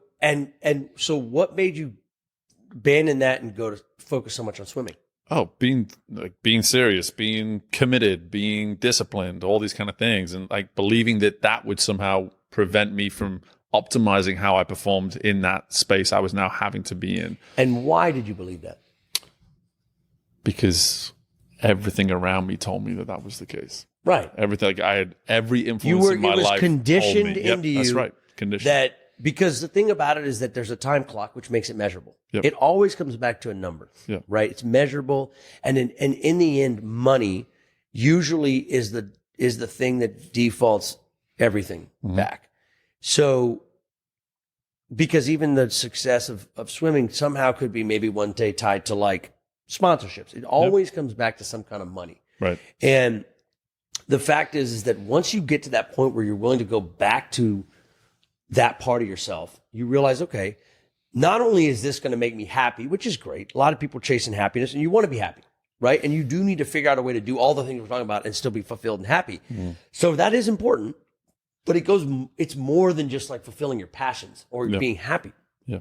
what made you abandon that and go to focus so much on swimming? Oh, being serious, being committed, being disciplined, all these kind of things, and believing that would somehow prevent me from optimizing how I performed in that space I was now having to be in. And why did you believe that? Because everything around me told me that was the case. Right. Everything. I had every influence in my life. It was conditioned into you. That's right. Conditioned. Because the thing about it is that there's a time clock, which makes it measurable. Yep. It always comes back to a number, right? It's measurable. And in the end, money usually is the thing that defaults everything back. So, because even the success of swimming somehow could be maybe one day tied to sponsorships. It always comes back to some kind of money. Right. And the fact is that once you get to that point where you're willing to go back to that part of yourself, you realize, okay, not only is this going to make me happy, which is great. A lot of people are chasing happiness and you want to be happy, right? And you do need to figure out a way to do all the things we're talking about and still be fulfilled and happy. So that is important, but it's more than just fulfilling your passions or being happy. Yeah.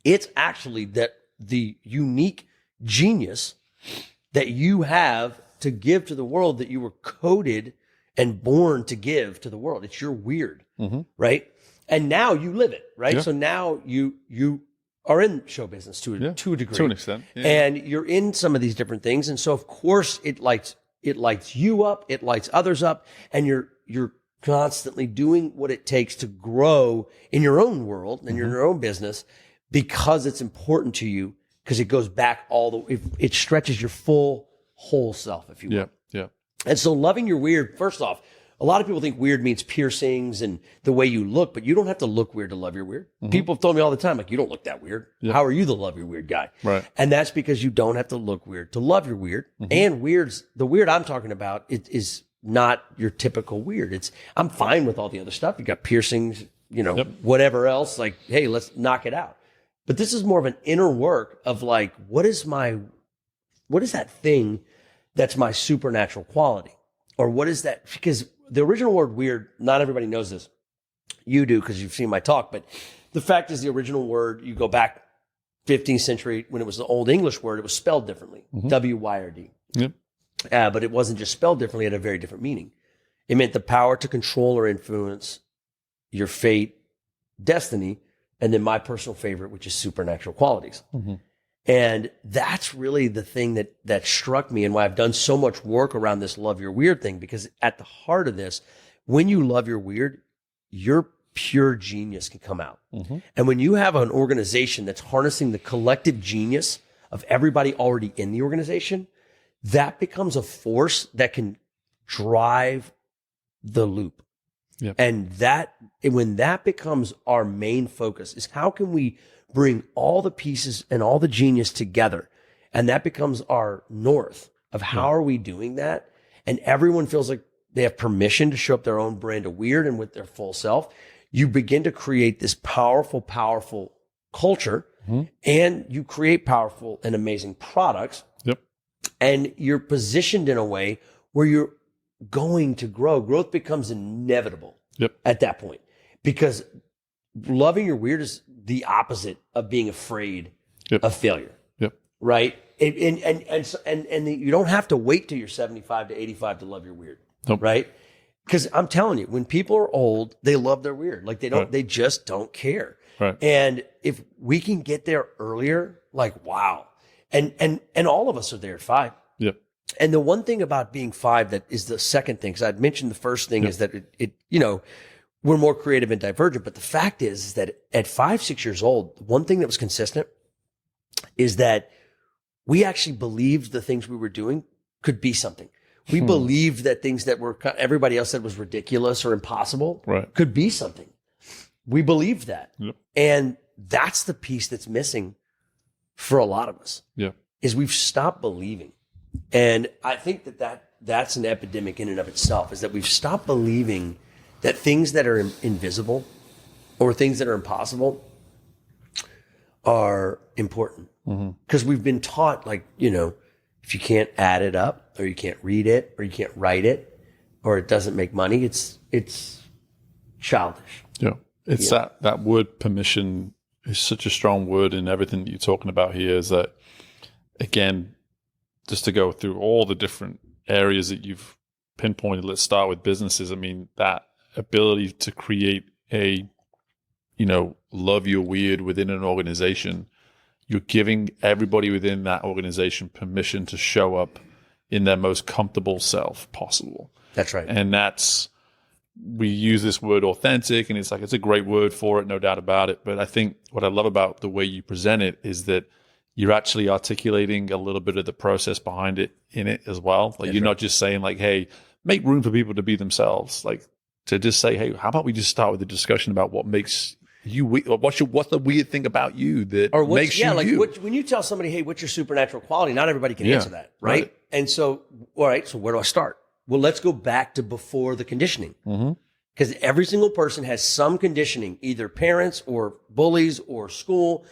It's actually that the unique genius that you have to give to the world that you were coded and born to give to the world. It's your weird, right? And now you live it, right? Yeah. So now you are in show business to a degree. To an extent. Yeah. And you're in some of these different things. And so of course it lights you up, it lights others up, and you're constantly doing what it takes to grow in your own world and your own business because it's important to you, because it goes back it stretches your whole self, if you will. Yeah. And so loving your weird, first off, a lot of people think weird means piercings and the way you look, but you don't have to look weird to love your weird. People have told me all the time, you don't look that weird. How are you the love your weird guy? Right. And that's because you don't have to look weird to love your weird. And the weird I'm talking about, it is not your typical weird. I'm fine with all the other stuff. You got piercings, whatever else, hey, let's knock it out. But this is more of an inner work of what is that thing that's my supernatural quality? Or what is that? Because the original word weird, not everybody knows this. You do because you've seen my talk. But the fact is the original word, you go back 15th century when it was the Old English word, it was spelled differently. W-Y-R-D. Yep. But it wasn't just spelled differently. It had a very different meaning. It meant the power to control or influence your fate, destiny, and then my personal favorite, which is supernatural qualities. And that's really the thing that struck me and why I've done so much work around this love your weird thing, because at the heart of this, when you love your weird, your pure genius can come out. And when you have an organization that's harnessing the collective genius of everybody already in the organization, that becomes a force that can drive the loop. Yep. And when that becomes our main focus is how can we bring all the pieces and all the genius together? And that becomes our north of how are we doing that? And everyone feels like they have permission to show up their own brand of weird and with their full self. You begin to create this powerful, powerful culture, and you create powerful and amazing products. Yep. And you're positioned in a way where going to grow. Growth becomes inevitable Yep. at that point, because loving your weird is the opposite of being afraid Yep. of failure. Yep. Right. And you don't have to wait till you're 75 to 85 to love your weird. Nope. Right. Because I'm telling you, when people are old, they love their weird. Like Right. they just don't care. Right. And if we can get there earlier, like, wow. And all of us are there at 5. Yep. And the one thing about being 5 that is the second thing, because I'd mentioned the first thing is that it we're more creative and divergent. But the fact is that at 5, 6 years old, one thing that was consistent is that we actually believed the things we were doing could be something. We believed that things that were everybody else said was ridiculous or impossible could be something. We believed that. Yep. And that's the piece that's missing for a lot of us. Yeah. Is we've stopped believing. And I think that's an epidemic in and of itself, is that we've stopped believing that things that are invisible or things that are impossible are important. Because we've been taught, like, if you can't add it up, or you can't read it, or you can't write it, or it doesn't make money, it's childish. Yeah. It's that word permission is such a strong word in everything that you're talking about here. Is that, again, just to go through all the different areas that you've pinpointed, let's start with businesses. I mean, that ability to create a, love your weird within an organization, you're giving everybody within that organization permission to show up in their most comfortable self possible. That's right. And we use this word authentic, and it's a great word for it, no doubt about it. But I think what I love about the way you present it is that you're actually articulating a little bit of the process behind it in it as well. Like, you're not just saying, like, hey, make room for people to be themselves. Like, to just say, hey, how about we just start with a discussion about what makes you, what's the weird thing about you that makes you you? When you tell somebody, hey, what's your supernatural quality? Not everybody can answer that, right? And so, all right, so where do I start? Well, let's go back to before the conditioning. Because every single person has some conditioning, either parents or bullies or school,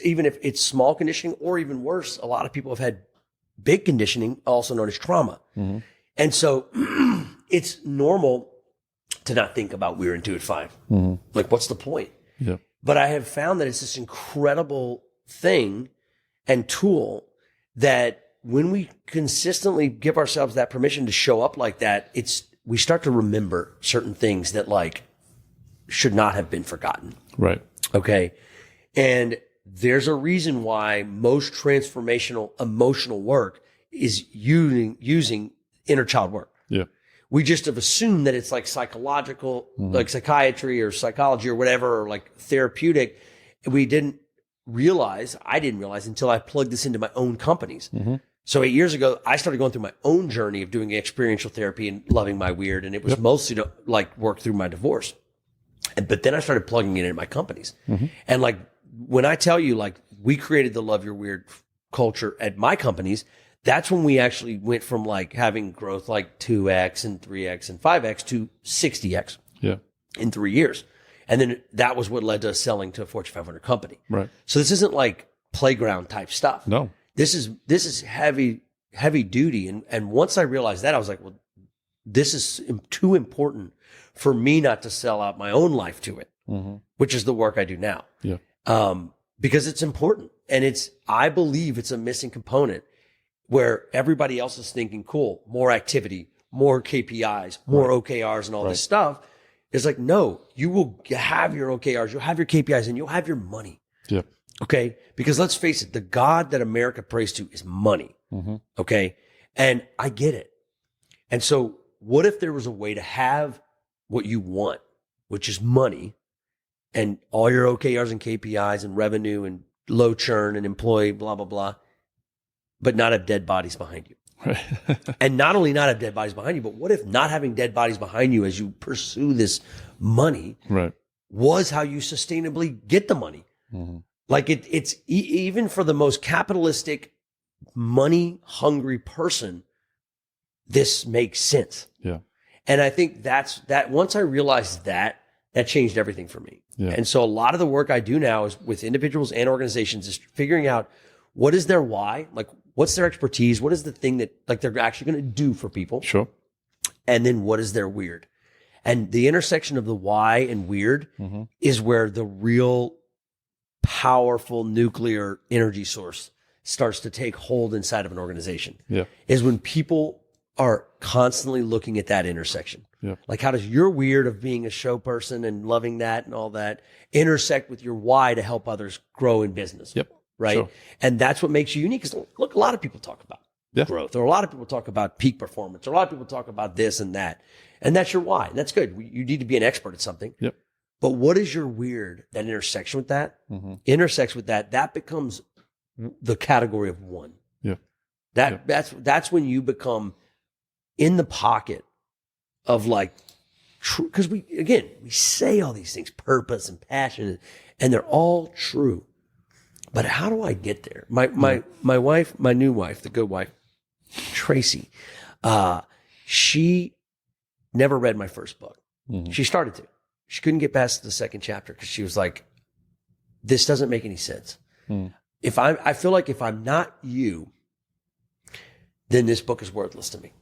even if it's small conditioning, or even worse, a lot of people have had big conditioning, also known as trauma. And so it's normal to not think about we're into at 5. Like, what's the point? Yeah. But I have found that it's this incredible thing and tool that when we consistently give ourselves that permission to show up like that, we start to remember certain things that, like, should not have been forgotten. Right. Okay. And there's a reason why most transformational emotional work is using inner child work. Yeah. We just have assumed that it's like psychological, like psychiatry or psychology or whatever, or like therapeutic. I didn't realize until I plugged this into my own companies. So 8 years ago, I started going through my own journey of doing experiential therapy and loving my weird. And it was mostly to, like, work through my divorce. But then I started plugging it into my companies. And, like, when I tell you, like, we created the Love Your Weird culture at my companies, that's when we actually went from, like, having growth like 2x and 3x and 5x to 60x in 3 years. And then that was what led to us selling to a Fortune 500 company. Right. So this isn't like playground type stuff. No. This is heavy duty. And once I realized that, I was like, well, this is too important for me not to sell out my own life to it, which is the work I do now. Yeah. Because it's important. And I believe it's a missing component where everybody else is thinking, cool, more activity, more KPIs, more OKRs and all this stuff. It's like, no, you will have your OKRs, you'll have your KPIs, and you'll have your money. Yeah. Okay. Because let's face it, the God that America prays to is money. Okay. And I get it. And so what if there was a way to have what you want, which is money, and all your OKRs and KPIs and revenue and low churn and employee, blah, blah, blah, but not have dead bodies behind you? Right. And not only not have dead bodies behind you, but what if not having dead bodies behind you as you pursue this money was how you sustainably get the money? Like it's even for the most capitalistic, money hungry person, this makes sense. Yeah. And I think that once I realized that changed everything for me. Yeah. And so a lot of the work I do now is with individuals and organizations is figuring out what is their why, like what's their expertise, what is the thing that, like, they're actually going to do for people. Sure. And then what is their weird? And the intersection of the why and weird is where the real powerful nuclear energy source starts to take hold inside of an organization. Yeah. Is when people are constantly looking at that intersection. Yeah. Like, how does your weird of being a show person and loving that and all that intersect with your why to help others grow in business? Yep. Right. Sure. And that's what makes you unique. Because look, a lot of people talk about growth, or a lot of people talk about peak performance, or a lot of people talk about this and that. And that's your why. And that's good. You need to be an expert at something. Yep. But what is your weird that intersection with that? Intersects with that. That becomes the category of one. Yeah. That's when you become in the pocket of like, because we say all these things, purpose and passion, and they're all true. But how do I get there? My wife, my new wife, the good wife, Tracy, she never read my first book. She started to. She couldn't get past the second chapter because she was like, this doesn't make any sense. I feel like if I'm not you, then this book is worthless to me.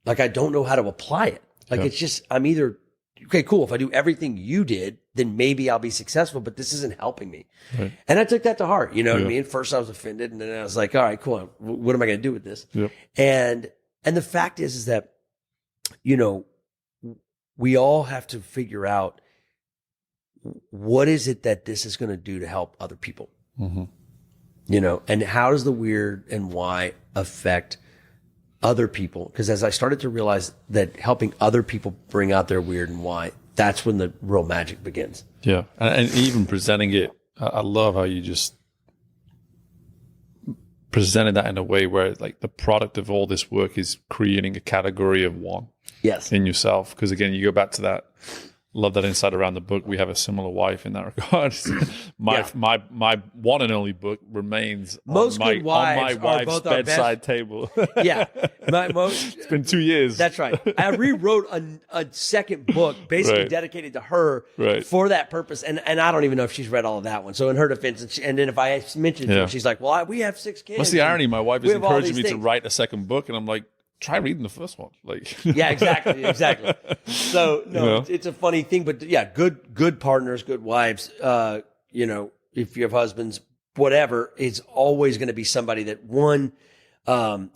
Like, I don't know how to apply it. Like, it's just, I'm either, okay, cool. If I do everything you did, then maybe I'll be successful, but this isn't helping me. Right. And I took that to heart. You know what I mean? First I was offended, and then I was like, all right, cool. What am I going to do with this? Yep. And the fact is that, you know, we all have to figure out what is it that this is going to do to help other people, you know, and how does the weird and why affect other people? Because as I started to realize that helping other people bring out their weird and why, that's when the real magic begins. Yeah. And even presenting it, I love how you just presented that in a way where like the product of all this work is creating a category of one. Yes. In yourself. Because again, you go back to that. Love that insight around the book. We have a similar wife in that regard. My one and only book remains on my wife's bedside table. It's been 2 years. That's right. I rewrote a second book basically dedicated to her for that purpose. And I don't even know if she's read all of that one. So in her defense, and then if I mentioned it to her, she's like, well, we have 6 kids. What's the irony? My wife is encouraging me to write a second book. And I'm like, try reading the first one. Like, yeah, exactly. So no, it's a funny thing, but yeah, good partners, good wives. You know, if you have husbands, whatever, it's always going to be somebody that one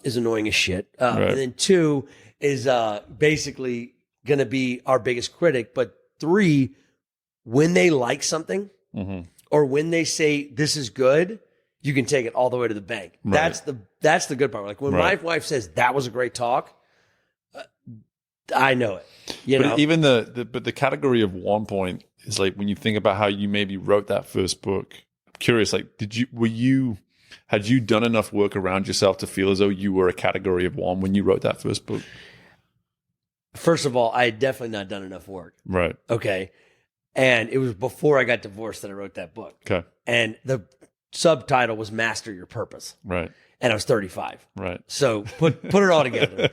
is annoying as shit, and then 2 is basically going to be our biggest critic. But 3, when they like something or when they say this is good, you can take it all the way to the bank. Right. That's the good part. Like when my wife says that was a great talk, I know it. You know, even the category of one point is like when you think about how you maybe wrote that first book. I'm curious, like had you done enough work around yourself to feel as though you were a category of one when you wrote that first book? First of all, I had definitely not done enough work. Right. Okay. And it was before I got divorced that I wrote that book. Okay. And the subtitle was Master Your Purpose. Right. And I was 35. Right. So put it all together.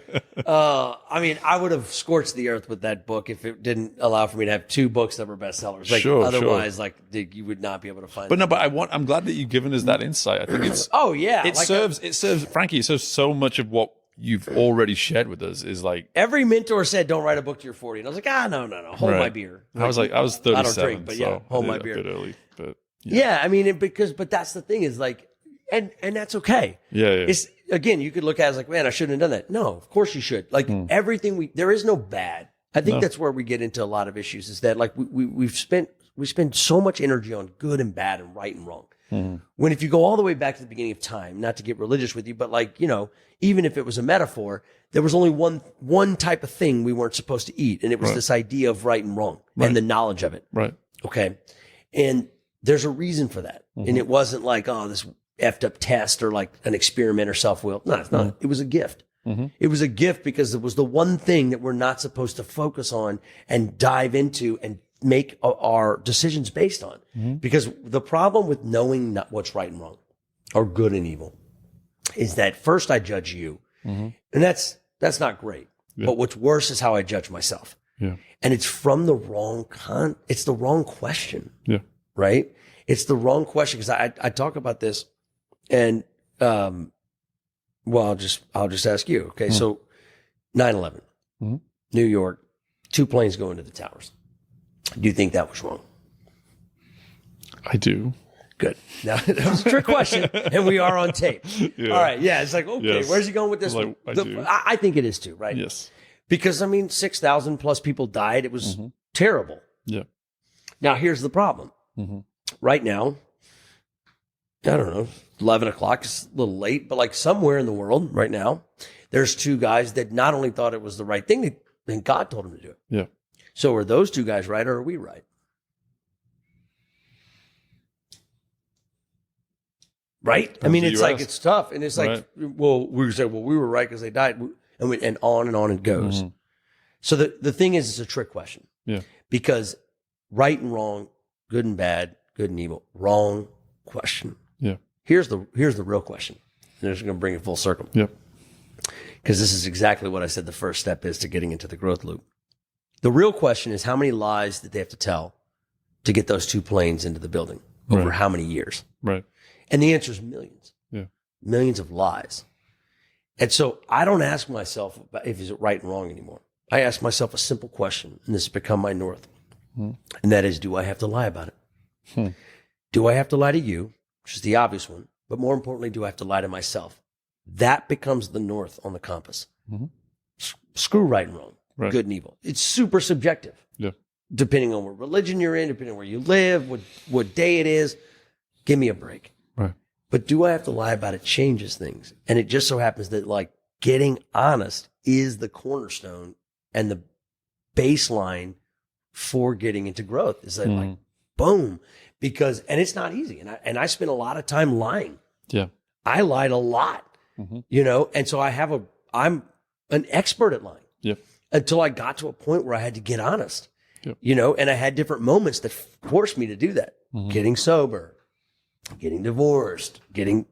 I mean, I would have scorched the earth with that book if it didn't allow for me to have 2 books that were bestsellers. Like otherwise, like you would not be able to find. But no, but I'm glad that you've given us that insight. I think it's. Oh yeah. It serves Frankie. It serves so much of what you've already shared with us is like every mentor said, "Don't write a book till you're 40," and I was like, no, hold my beer. I was 37. I don't drink, but yeah, hold my beer. A bit early, but yeah, I mean, but that's the thing is like. And that's okay. Yeah. It's again, you could look at it as like, man, I shouldn't have done that. No, of course you should. Like everything there is no bad. I think that's where we get into a lot of issues is that like we spend so much energy on good and bad and right and wrong. When if you go all the way back to the beginning of time, not to get religious with you, but like, you know, even if it was a metaphor, there was only one type of thing we weren't supposed to eat. And it was this idea of right and wrong and the knowledge of it. Right. Okay. And there's a reason for that. And it wasn't like, oh, this effed up test or like an experiment or self-will. No, it's not. It was a gift. It was a gift because it was the one thing that we're not supposed to focus on and dive into and make our decisions based on. Because the problem with knowing what's right and wrong or good and evil is that first I judge you. And that's not great. Yeah. But what's worse is how I judge myself. Yeah. And it's from the wrong it's the wrong question. Yeah. Right? It's the wrong question because I talk about this and well, I'll just ask you. Okay. So 9/11. New York, 2 planes go into the towers. Do you think that was wrong? I do. Good. Now, that was a trick question, and we are on tape. Yeah. All right. Yeah. It's like, okay, yes. Where's he going with this? Like, I think it is too, right? Yes. Because, 6,000 plus people died. It was terrible. Yeah. Now, here's the problem. Right now, I don't know, 11 o'clock is a little late, but like somewhere in the world right now, there's 2 guys that not only thought it was the right thing, then God told them to do it. Yeah. So are those 2 guys right, or are we right? Right? It's like, it's tough. And it's like, well, we say, well, we were right because they died. And on it goes. So the thing is, it's a trick question. Yeah. Because right and wrong, good and bad, good and evil, wrong question. Yeah. Here's the real question. And I'm just going to bring it full circle. Yep. Because this is exactly what I said the first step is to getting into the growth loop. The real question is, how many lies did they have to tell to get those 2 planes into the building over how many years? Right. And the answer is millions. Yeah. Millions of lies. And so I don't ask myself if is it right and wrong anymore. I ask myself a simple question, and this has become my north. And that is, do I have to lie about it? Do I have to lie to you, which is the obvious one, but more importantly, do I have to lie to myself? That becomes the north on the compass. Screw right and wrong, good and evil. It's super subjective. Yeah. Depending on what religion you're in, depending on where you live, what day it is, give me a break. Right. But do I have to lie about it changes things. And it just so happens that like getting honest is the cornerstone and the baseline for getting into growth. Is that like, boom, because, and it's not easy. And I spent a lot of time lying. Yeah. I lied a lot, and so I'm an expert at lying. Yep. Until I got to a point where I had to get honest, Yep. And I had different moments that forced me to do that. Getting sober, getting divorced, getting,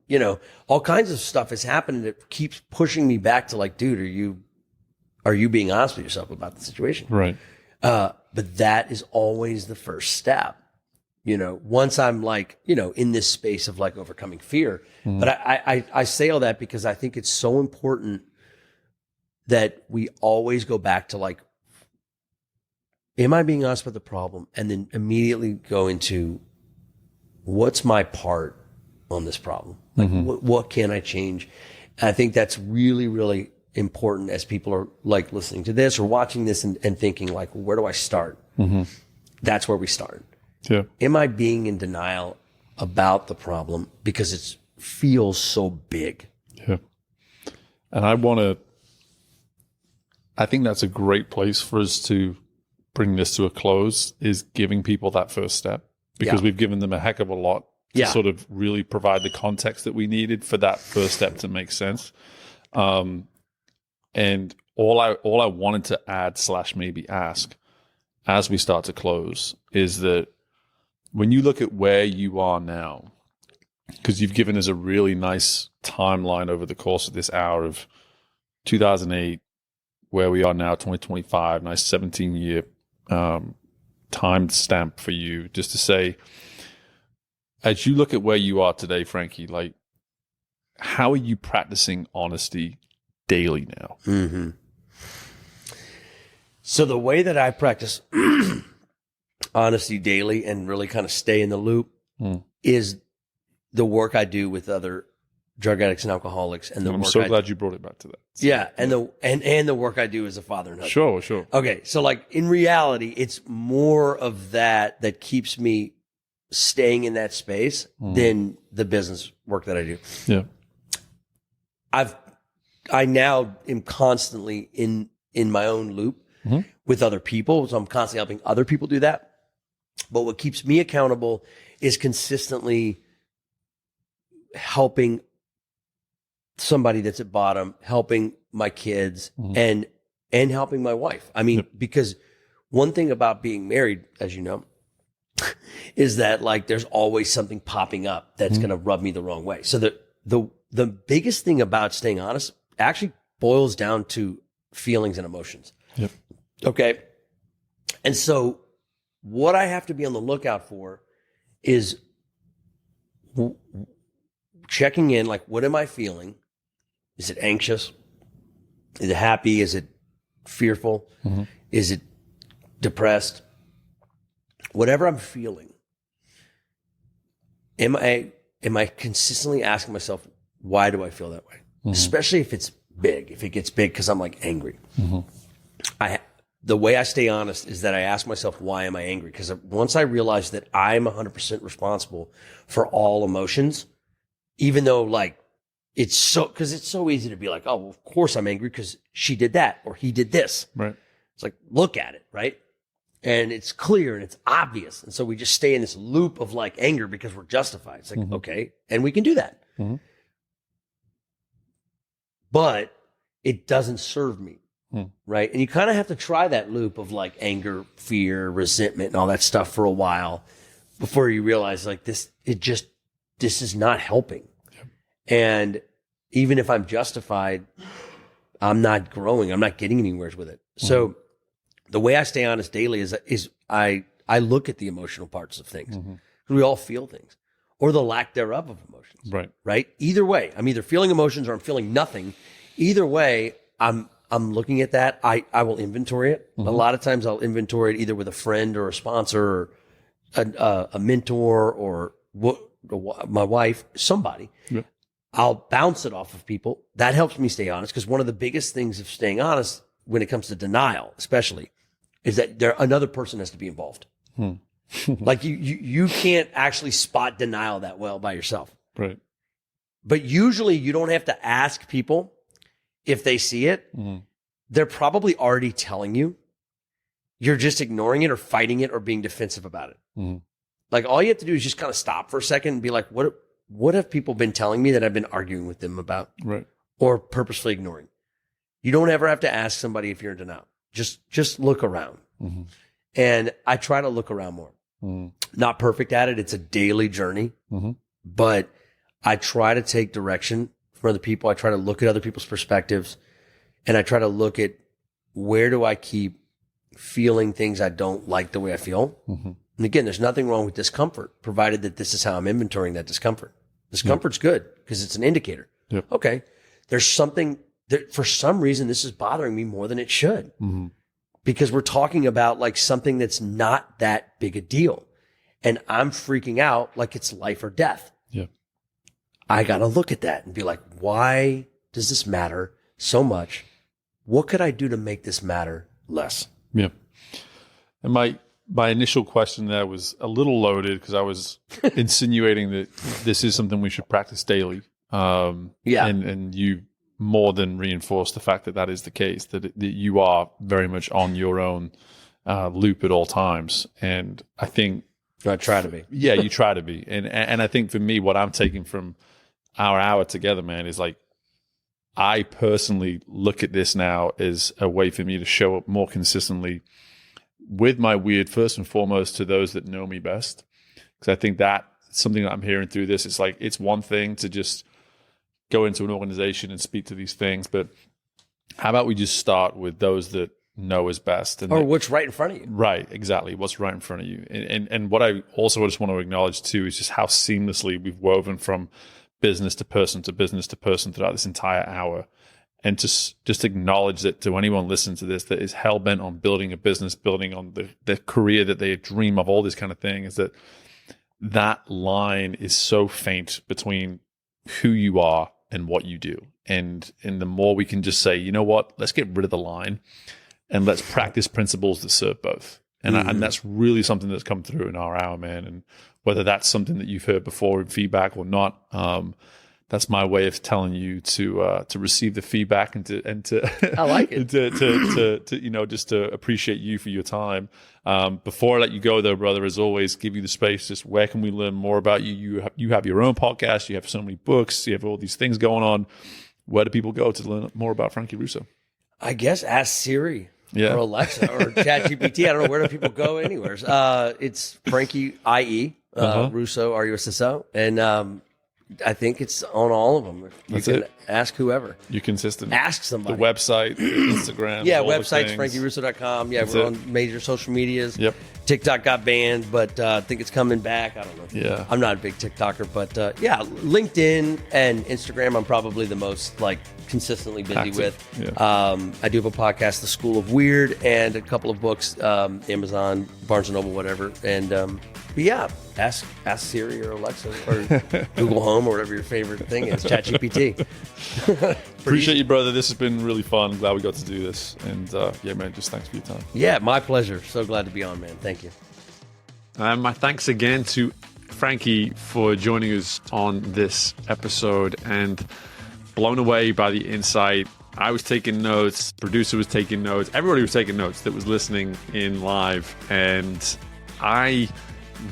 all kinds of stuff is happening that keeps pushing me back to like, dude, are you being honest with yourself about the situation? Right. But that is always the first step. Once I'm like, in this space of like overcoming fear. But I say all that because I think it's so important that we always go back to like, am I being honest about the problem? And then immediately go into what's my part on this problem? Like what can I change? And I think that's really, really important as people are like listening to this or watching this and thinking like, well, where do I start? That's where we start. Yeah. Am I being in denial about the problem because it feels so big? Yeah. And I think that's a great place for us to bring this to a close, is giving people that first step, because we've given them a heck of a lot to sort of really provide the context that we needed for that first step to make sense. And all I wanted to add / maybe ask as we start to close is that when you look at where you are now, because you've given us a really nice timeline over the course of this hour of 2008, where we are now, 2025, nice 17-year time stamp for you, just to say, as you look at where you are today, Frankie, like, how are you practicing honesty daily now? So the way that I practice honesty daily and really kind of stay in the loop is the work I do with other drug addicts and alcoholics, and I'm so glad you brought it back to that. So, and the work I do as a father and husband. Sure. Okay, so like in reality, it's more of that keeps me staying in that space than the business work that I do. Yeah, I now am constantly in my own loop with other people, so I'm constantly helping other people do that. But what keeps me accountable is consistently helping somebody that's at bottom, helping my kids, and helping my wife. I mean, because one thing about being married, as you know, is that like there's always something popping up that's going to rub me the wrong way. So the biggest thing about staying honest actually boils down to feelings and emotions. Yep. Okay. And so what I have to be on the lookout for is checking in, like, what am I feeling? Is it anxious? Is it happy? Is it fearful? Is it depressed? Whatever I'm feeling, am I consistently asking myself, why do I feel that way? Especially if it's big, if it gets big because I'm like angry. The way I stay honest is that I ask myself, why am I angry? Because once I realize that I'm 100% responsible for all emotions, even though like it's so easy to be like, oh, well, of course I'm angry because she did that or he did this. Right. It's like, look at it, right? And it's clear and it's obvious. And so we just stay in this loop of like anger because we're justified. It's like, okay. And we can do that. But it doesn't serve me. Right. And you kind of have to try that loop of like anger, fear, resentment, and all that stuff for a while before you realize like this is not helping. Yep. And even if I'm justified, I'm not growing. I'm not getting anywhere with it. So the way I stay honest daily is I look at the emotional parts of things. We all feel things or the lack thereof of emotions. Right. Right. Either way, I'm either feeling emotions or I'm feeling nothing. Either way, I'm looking at that. I will inventory it. A lot of times I'll inventory it either with a friend or a sponsor or a mentor or my wife, somebody. Yep. I'll bounce it off of people. That helps me stay honest because one of the biggest things of staying honest when it comes to denial, especially, is that another person has to be involved. Like you can't actually spot denial that well by yourself. Right. But usually you don't have to ask people if they see it. They're probably already telling you. You're just ignoring it or fighting it or being defensive about it. Like all you have to do is just kind of stop for a second and be like, what have people been telling me that I've been arguing with them about? Right. Or purposefully ignoring? You don't ever have to ask somebody if you're in denial. Just look around. And I try to look around more. Not perfect at it. It's a daily journey. But I try to take direction from other people. I try to look at other people's perspectives. And I try to look at where do I keep feeling things I don't like the way I feel. And again, there's nothing wrong with discomfort, provided that this is how I'm inventorying that discomfort. Discomfort's good because it's an indicator. Okay, there's something that for some reason this is bothering me more than it should. Because we're talking about like something that's not that big a deal. And I'm freaking out like it's life or death. I got to look at that and be like, why does this matter so much? What could I do to make this matter less? Yeah. And my initial question there was a little loaded because I was insinuating that this is something we should practice daily. And you more than reinforced the fact that that is the case, that you are very much on your own loop at all times. And I think I try to be. Yeah, you try to be. And I think for me, what I'm taking from our hour together, man, is like, I personally look at this now as a way for me to show up more consistently with my weird, first and foremost, to those that know me best. Because I think that's something that I'm hearing through this. It's like, it's one thing to just go into an organization and speak to these things, but how about we just start with those that know us best? And what's right in front of you. Right, exactly. What's right in front of you. And what I also just want to acknowledge too is just how seamlessly we've woven from business to person to business to person throughout this entire hour. And just acknowledge that to anyone listening to this that is hell-bent on building a business, building on the career that they dream of, all this kind of thing, is that line is so faint between who you are and what you do. And the more we can just say, you know what, let's get rid of the line and let's practice principles that serve both. And that's really something that's come through in our hour, man. And whether that's something that you've heard before in feedback or not, that's my way of telling you to receive the feedback and to I like it. to just to appreciate you for your time. Before I let you go though, brother, as always, give you the space. Just where can we learn more about you? You have your own podcast. You have so many books. You have all these things going on. Where do people go to learn more about Frankie Russo? I guess ask Siri. Or Alexa or ChatGPT. I don't know, where do people go anywhere. It's Frankie IE Russo RUSSO, and I think it's on all of them. You can ask whoever. You're consistent. Ask somebody. The website, Instagram. Yeah, website's frankierusso.com. Yeah, we're on major social medias. Yep. TikTok got banned, but I think it's coming back. I don't know. Yeah. I'm not a big TikToker, but yeah, LinkedIn and Instagram I'm probably the most like consistently busy Active. with. Yeah. I do have a podcast, The School of Weird, and a couple of books, Amazon, Barnes & Noble, whatever. And but yeah, ask Siri or Alexa or Google Home or whatever your favorite thing is, ChatGPT. Appreciate you, brother. This has been really fun. Glad we got to do this. And yeah, man, just thanks for your time. Yeah, my pleasure. So glad to be on, man. Thank you. My thanks again to Frankie for joining us on this episode, and blown away by the insight. I was taking notes, producer was taking notes, everybody was taking notes that was listening in live. And I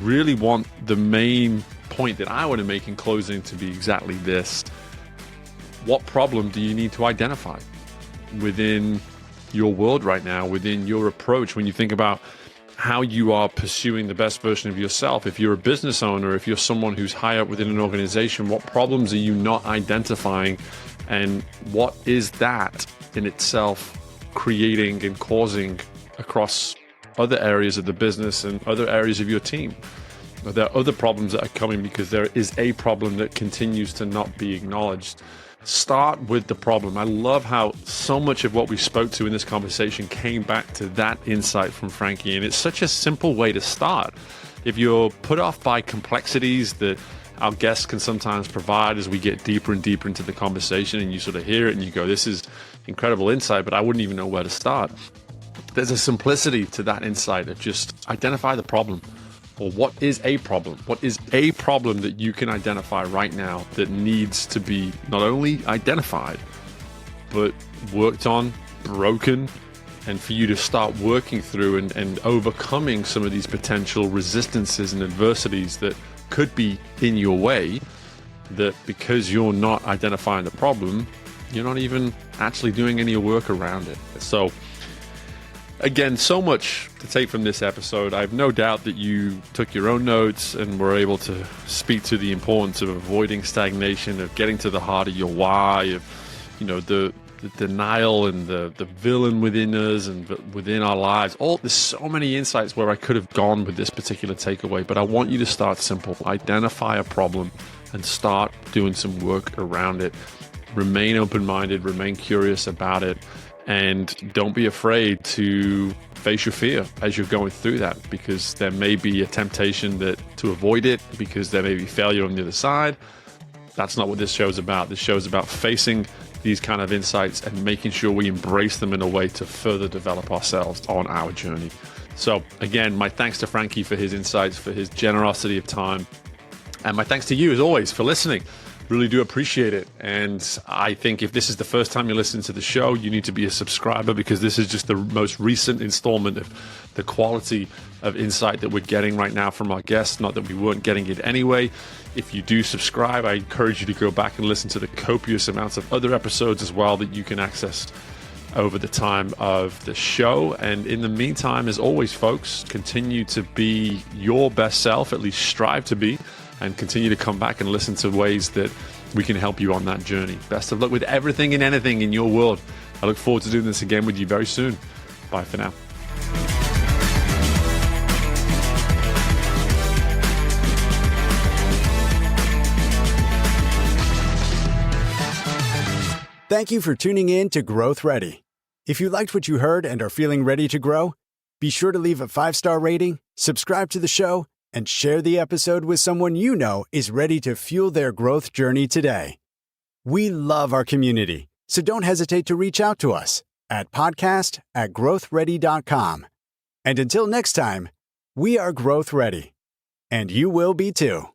really want the main point that I want to make in closing to be exactly this. What problem do you need to identify within your world right now, within your approach, when you think about how you are pursuing the best version of yourself? If you're a business owner, if you're someone who's high up within an organization, what problems are you not identifying? And what is that in itself creating and causing across other areas of the business and other areas of your team? Are there other problems that are coming because there is a problem that continues to not be acknowledged? Start with the problem. I love how so much of what we spoke to in this conversation came back to that insight from Frankie. And it's such a simple way to start. If you're put off by complexities that our guests can sometimes provide as we get deeper and deeper into the conversation, and you sort of hear it and you go, this is incredible insight, but I wouldn't even know where to start. There's a simplicity to that insight of just identify the problem. Or what is a problem? What is a problem that you can identify right now that needs to be not only identified, but worked on, broken, and for you to start working through and overcoming some of these potential resistances and adversities that could be in your way, that because you're not identifying the problem, you're not even actually doing any work around it. So again, so much to take from this episode. I have no doubt that you took your own notes and were able to speak to the importance of avoiding stagnation, of getting to the heart of your why, of, you know, the denial and the villain within us and within our lives. There's so many insights where I could have gone with this particular takeaway, but I want you to start simple. Identify a problem and start doing some work around it. Remain open-minded, remain curious about it. And don't be afraid to face your fear as you're going through that, because there may be a temptation to avoid it because there may be failure on the other side. That's not what this show's about. This show's about facing these kind of insights and making sure we embrace them in a way to further develop ourselves on our journey. So again, my thanks to Frankie for his insights, for his generosity of time. And my thanks to you, as always, for listening. Really do appreciate it. And I think if this is the first time you're listening to the show, you need to be a subscriber, because this is just the most recent installment of the quality of insight that we're getting right now from our guests. Not that we weren't getting it anyway. If you do subscribe, I encourage you to go back and listen to the copious amounts of other episodes as well that you can access over the time of the show. And in the meantime, as always, folks, continue to be your best self, at least strive to be, and continue to come back and listen to ways that we can help you on that journey. Best of luck with everything and anything in your world. I look forward to doing this again with you very soon. Bye for now. Thank you for tuning in to Growth Ready. If you liked what you heard and are feeling ready to grow, be sure to leave a 5-star rating, subscribe to the show, and share the episode with someone you know is ready to fuel their growth journey today. We love our community, so don't hesitate to reach out to us at podcast@growthready.com. And until next time, we are Growth Ready, and you will be too.